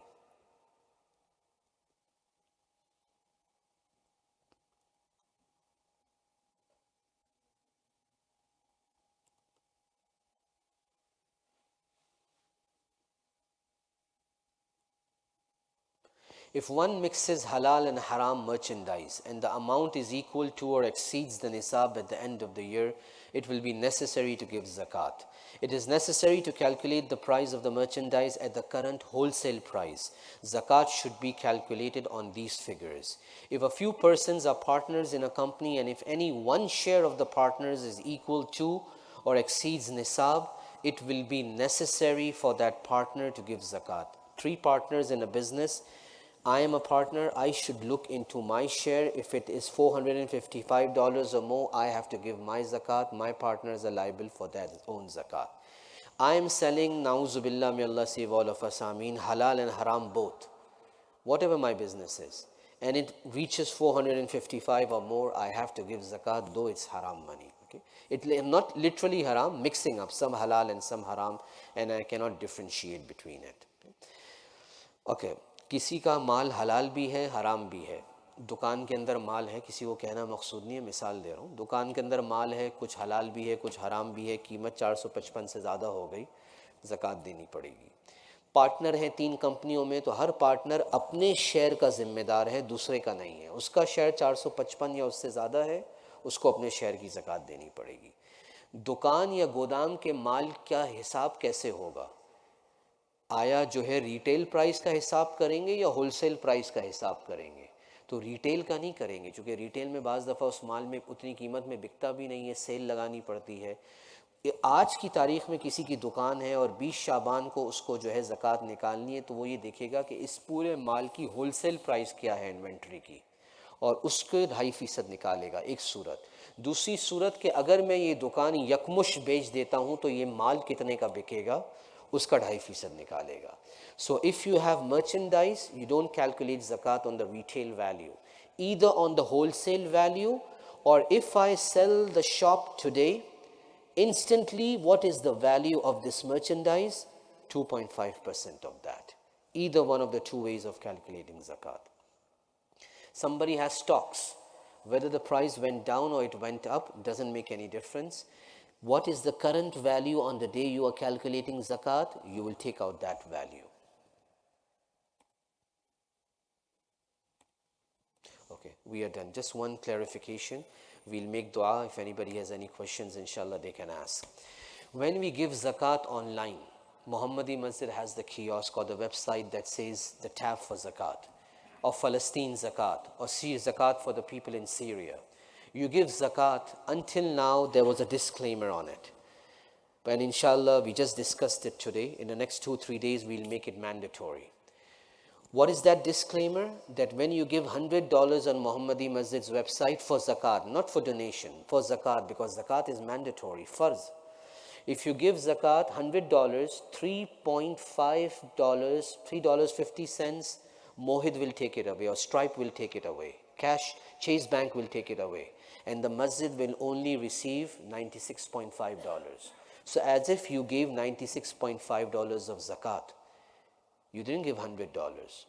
A: If one mixes halal and haram merchandise and the amount is equal to or exceeds the nisab at the end of the year, it will be necessary to give zakat. It is necessary to calculate the price of the merchandise at the current wholesale price. Zakat should be calculated on these figures. If a few persons are partners in a company and if any one share of the partners is equal to or exceeds nisab, it will be necessary for that partner to give zakat. 3 partners in a business, I am a partner, I should look into my share. If it is $455 or more, I have to give my zakat. My partners are liable for their own zakat. I am selling, na'uzubillah, may Allah save all of us, ameen, halal and haram both, whatever my business is, and it reaches 455 or more, I have to give zakat, though it's haram money. Okay? It not literally haram, mixing up some halal and some haram, and I cannot differentiate between it. Okay. किसी का माल हलाल भी है, हराम भी है. दुकान के अंदर माल है, किसी को कहना मकसूद नहीं है, मिसाल दे रहा हूँ. दुकान के अंदर माल है, कुछ हलाल भी है, कुछ हराम भी है, कीमत 455 से ज़्यादा हो गई, ज़कात देनी पड़ेगी. पार्टनर हैं 3 कंपनियों में, तो हर पार्टनर अपने शेयर का ज़िम्मेदार है, दूसरे का नहीं है. उसका शेयर 455 या उससे ज़्यादा है, उसको अपने शेयर की ज़कात देनी पड़ेगी. दुकान या गोदाम के माल का हिसाब कैसे होगा? आया जो है रिटेल प्राइस का हिसाब करेंगे या होलसेल प्राइस का हिसाब करेंगे? तो रिटेल का नहीं करेंगे, क्योंकि रिटेल में बाज़ दफ़ा उस माल में उतनी कीमत में बिकता भी नहीं है, सेल लगानी पड़ती है. आज की तारीख़ में किसी की दुकान है और 20 शाबान को उसको जो है ज़कात निकालनी है, तो वो ये देखेगा कि इस पूरे माल की होलसेल प्राइस क्या है इन्वेंट्री की, और उसके 2.5% निकालेगा. एक सूरत. दूसरी सूरत कि अगर मैं ये दुकान यकमुश बेच देता हूँ तो ये माल कितने का बिकेगा, उसका 2.5% निकालेगा. So if you have merchandise, you don't calculate zakat on the retail value, either on the wholesale value, or if I sell the shop today, instantly what is the value of this merchandise? 2.5% of that. Either one of the 2 ways of calculating zakat. Somebody has stocks. Whether the price went down or it went up doesn't make any difference. What is the current value on the day you are calculating zakat? You will take out that value. Okay, we are done. Just one clarification. We'll make dua. If anybody has any questions, inshallah, they can ask. When we give zakat online, Muhammadi Masjid has the kiosk or the website that says the tab for zakat, or Palestine zakat, or zakat for the people in Syria. You give zakat. Until now, there was a disclaimer on it. But inshallah, we just discussed it today. In the next 2-3 days, we'll make it mandatory. What is that disclaimer? That when you give $100 on Muhammadi Masjid's website for zakat, not for donation, for zakat, because zakat is mandatory, farz. If you give zakat $100, $3.5, $3.50, Mohid will take it away, or Stripe will take it away. Cash, Chase Bank will take it away. And the masjid will only receive $96.5. So as if you gave $96.5 of zakat. You didn't give $100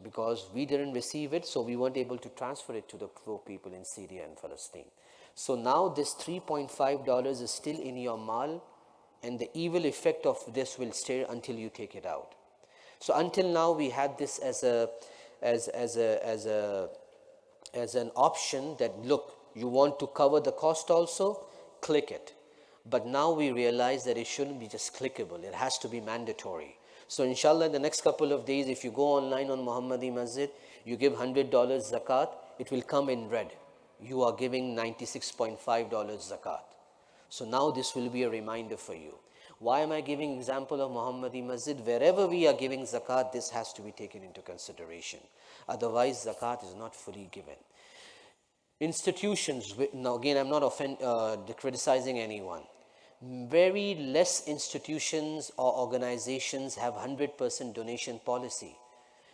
A: because we didn't receive it, so we weren't able to transfer it to the poor people in Syria and Palestine. So now this $3.5 is still in your mal, and the evil effect of this will stay until you take it out. So until now we had this as an option that, look, you want to cover the cost also, click it. But now we realize that it shouldn't be just clickable, it has to be mandatory. So inshallah, in the next couple of days, if you go online on Muhammadi Masjid, you give $100 zakat, it will come in red. You are giving $96.5 zakat. So now this will be a reminder for you. Why am I giving example of Muhammadi Masjid? Wherever we are giving zakat, this has to be taken into consideration. Otherwise, zakat is not fully given. Institutions, now again, I'm not criticizing anyone. Very less institutions or organizations have 100% donation policy.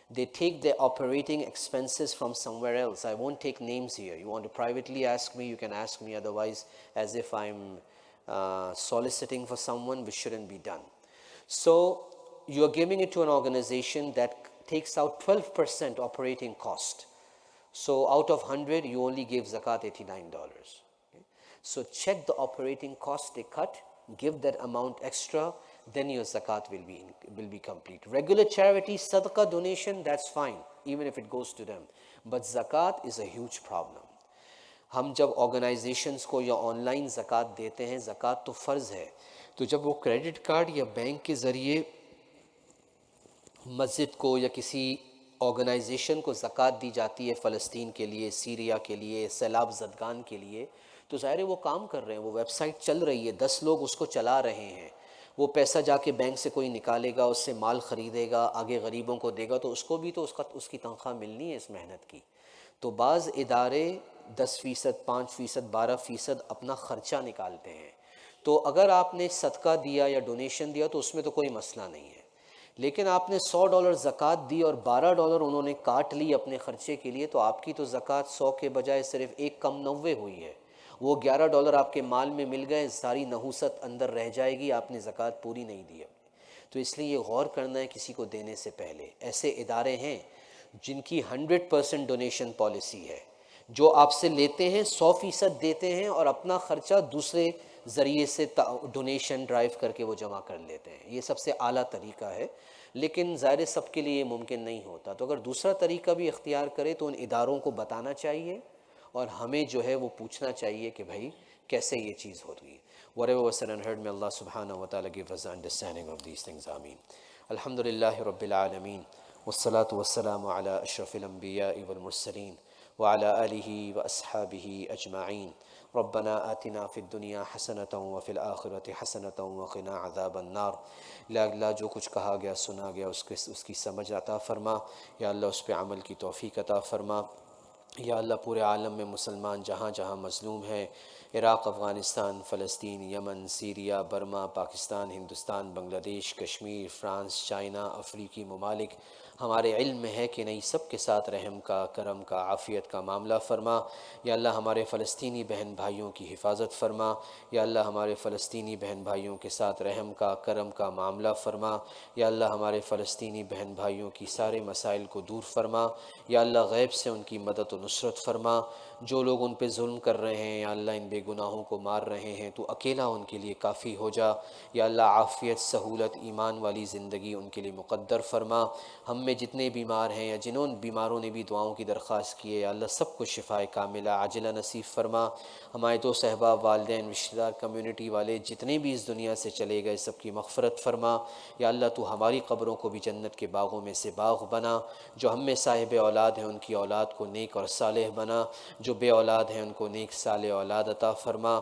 A: They take their operating expenses from somewhere else. I won't take names here. You want to privately ask me, you can ask me, otherwise as if I'm soliciting for someone, which shouldn't be done. So you're giving it to an organization that takes out 12% operating cost. So out of 100, you only gave zakat $89. So check the operating cost they cut, give that amount extra, then your zakat will be complete. Regular charity, sadaqah, donation, that's fine, even if it goes to them. But zakat is a huge problem. हम जब organizations को या online zakat देते हैं, zakat तो फ़र्ज़ है, तो जब वो credit card या बैंक के ज़रिए मस्जिद को या किसी organization को zakat दी जाती है, फ़लस्तीन के लिए, सीरिया के लिए, सैलाब ज़दगान के लिए, तो ज़ाहिर है वो काम कर रहे हैं, वो वेबसाइट चल रही है, 10 लोग उसको चला रहे हैं, वो पैसा जाके बैंक से कोई निकालेगा, उससे माल ख़रीदेगा, आगे गरीबों को देगा, तो उसको भी तो उसकी तनख्वाह मिलनी है इस मेहनत की. तो बाज़ इदारे 10%, 5%, 12% अपना ख़र्चा निकालते हैं. तो अगर आपने सदका दिया या डोनेशन दिया तो उसमें तो कोई मसला नहीं है, लेकिन आपने $100 ज़कात दी और $12 उन्होंने काट ली अपने ख़र्चे के लिए, तो आपकी तो ज़कात 100 के बजाय सिर्फ एक कम 90 हुई है. वो $11 आपके माल में मिल गए, सारी नहूसत अंदर रह जाएगी, आपने ज़कात पूरी नहीं दी अपनी. तो इसलिए ये गौर करना है किसी को देने से पहले. ऐसे इदारे हैं जिनकी 100% डोनेशन पॉलिसी है, जो आपसे लेते हैं 100% देते हैं और अपना ख़र्चा दूसरे ज़रिए से डोनेशन ड्राइव करके वो जमा कर लेते हैं. ये सबसे आला तरीका है, लेकिन ज़ाहिर सबके लिए मुमकिन नहीं होता. तो अगर दूसरा तरीका भी इख्तियार करे तो उन इदारों को बताना चाहिए और हमें जो है वो पूछना चाहिए कि भाई कैसे ये चीज़ हो रही है. Whatever was said and heard, may Allah subhanahu wa ta'ala give us the understanding of these things. Ameen. Alhamdulillahi Rabbil Alameen. Wassalatu wassalamu ala ashrafil anbiya'i wal mursaleen wa ala alihi wa ashabihi ajma'een. ربنا آتنا في الدنيا حسنة وفي الآخرة حسنة وقنا عذاب النار. لا अल्लाह जो कुछ कहा गया सुना गया उसकी समझ अता फरमा. या अल्लाह उस पर अमल की तौफीक अता फरमा. या अल्लाह पूरे आलम में मुसलमान जहाँ जहाँ मज़लूम हैं, इराक़, अफ़गानिस्तान, फ़लस्तीन, Yemen, Syria, Burma, Pakistan, Hindustan, Bangladesh, Kashmir, France, China, अफ्रीकी ममालिक, हमारे इल्म में है कि नहीं, सब के साथ रहम का, करम का, आफ़ियत का मामला फ़रमा। या अल्लाह हमारे फ़लस्तीनी बहन भाइयों की हिफाजत फ़रमा। या अल्लाह हमारे फ़लस्तीनी बहन भाइयों के साथ रहम का, करम का मामला फ़रमा। या अल्लाह हमारे फ़लस्तीनी बहन भाइयों की सारे मसाइल को दूर फ़रमा। या अल्लाह गैब से उनकी मदद व नुसरत फ़रमा। जो लोग उन पे जुल्म कर रहे हैं, या अल्लाह इन बेगुनाहों को मार रहे हैं, तो अकेला उनके लिए काफ़ी हो जा। या अल्लाह आफ़ियत, सहूलत, ईमान वाली ज़िंदगी उनके लिए मुक़द्दर फ़रमा। हम में जितने बीमार हैं या जिन बीमारों ने भी दुआओं की दरख्वास्त की है, या अल्लाह सबको शिफ़ाए कामिला आजिला नसीब फ़रमा। हमारे दोस्त अहबाब, वालिदैन, रिश्तेदार, कम्युनिटी वाले जितने भी इस दुनिया से चले गए, सबकी मग़फ़िरत फ़रमा। या अल्लाह तू हमारी क़ब्रों को भी जन्नत के बागों में से बाग़ बना। जो हम में साहिब औलाद हैं, उनकी औलाद को नेक और सालेह बना। जो बे औलाद हैं, उनको नेक सालेह औलाद अता फ़रमा।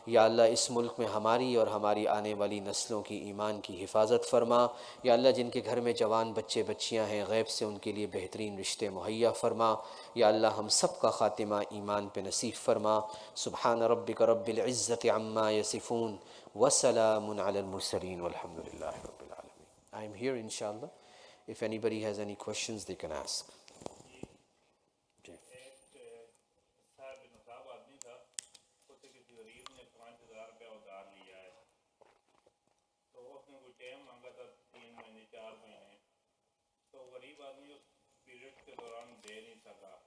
A: या अल्लाह इस मुल्क में हमारी और हमारी आने वाली नस्लों की ईमान की हिफाजत फ़रमा। या अल्लाह जिनके घर में जवान बच्चे बच्चियाँ हैं, गैब से उनके लिए बेहतरीन रिश्ते मुहैया फ़रमा। या अल्लाह हम सब का ख़ातिमा ईमान पे नसीब फ़रमा। सुब्हान रब्बिक रब्बिल इज़्ज़ति अम्मा यसिफ़ून व सलामुन अलल मुरसलीन वल्हम्दुलिल्लाहि रब्बिल आलमीन। आई एम हियर इंशाअल्लाह, if anybody has any questions they can ask.
B: तो गरीब आदमी उस पीरियड के दौरान दे नहीं सका,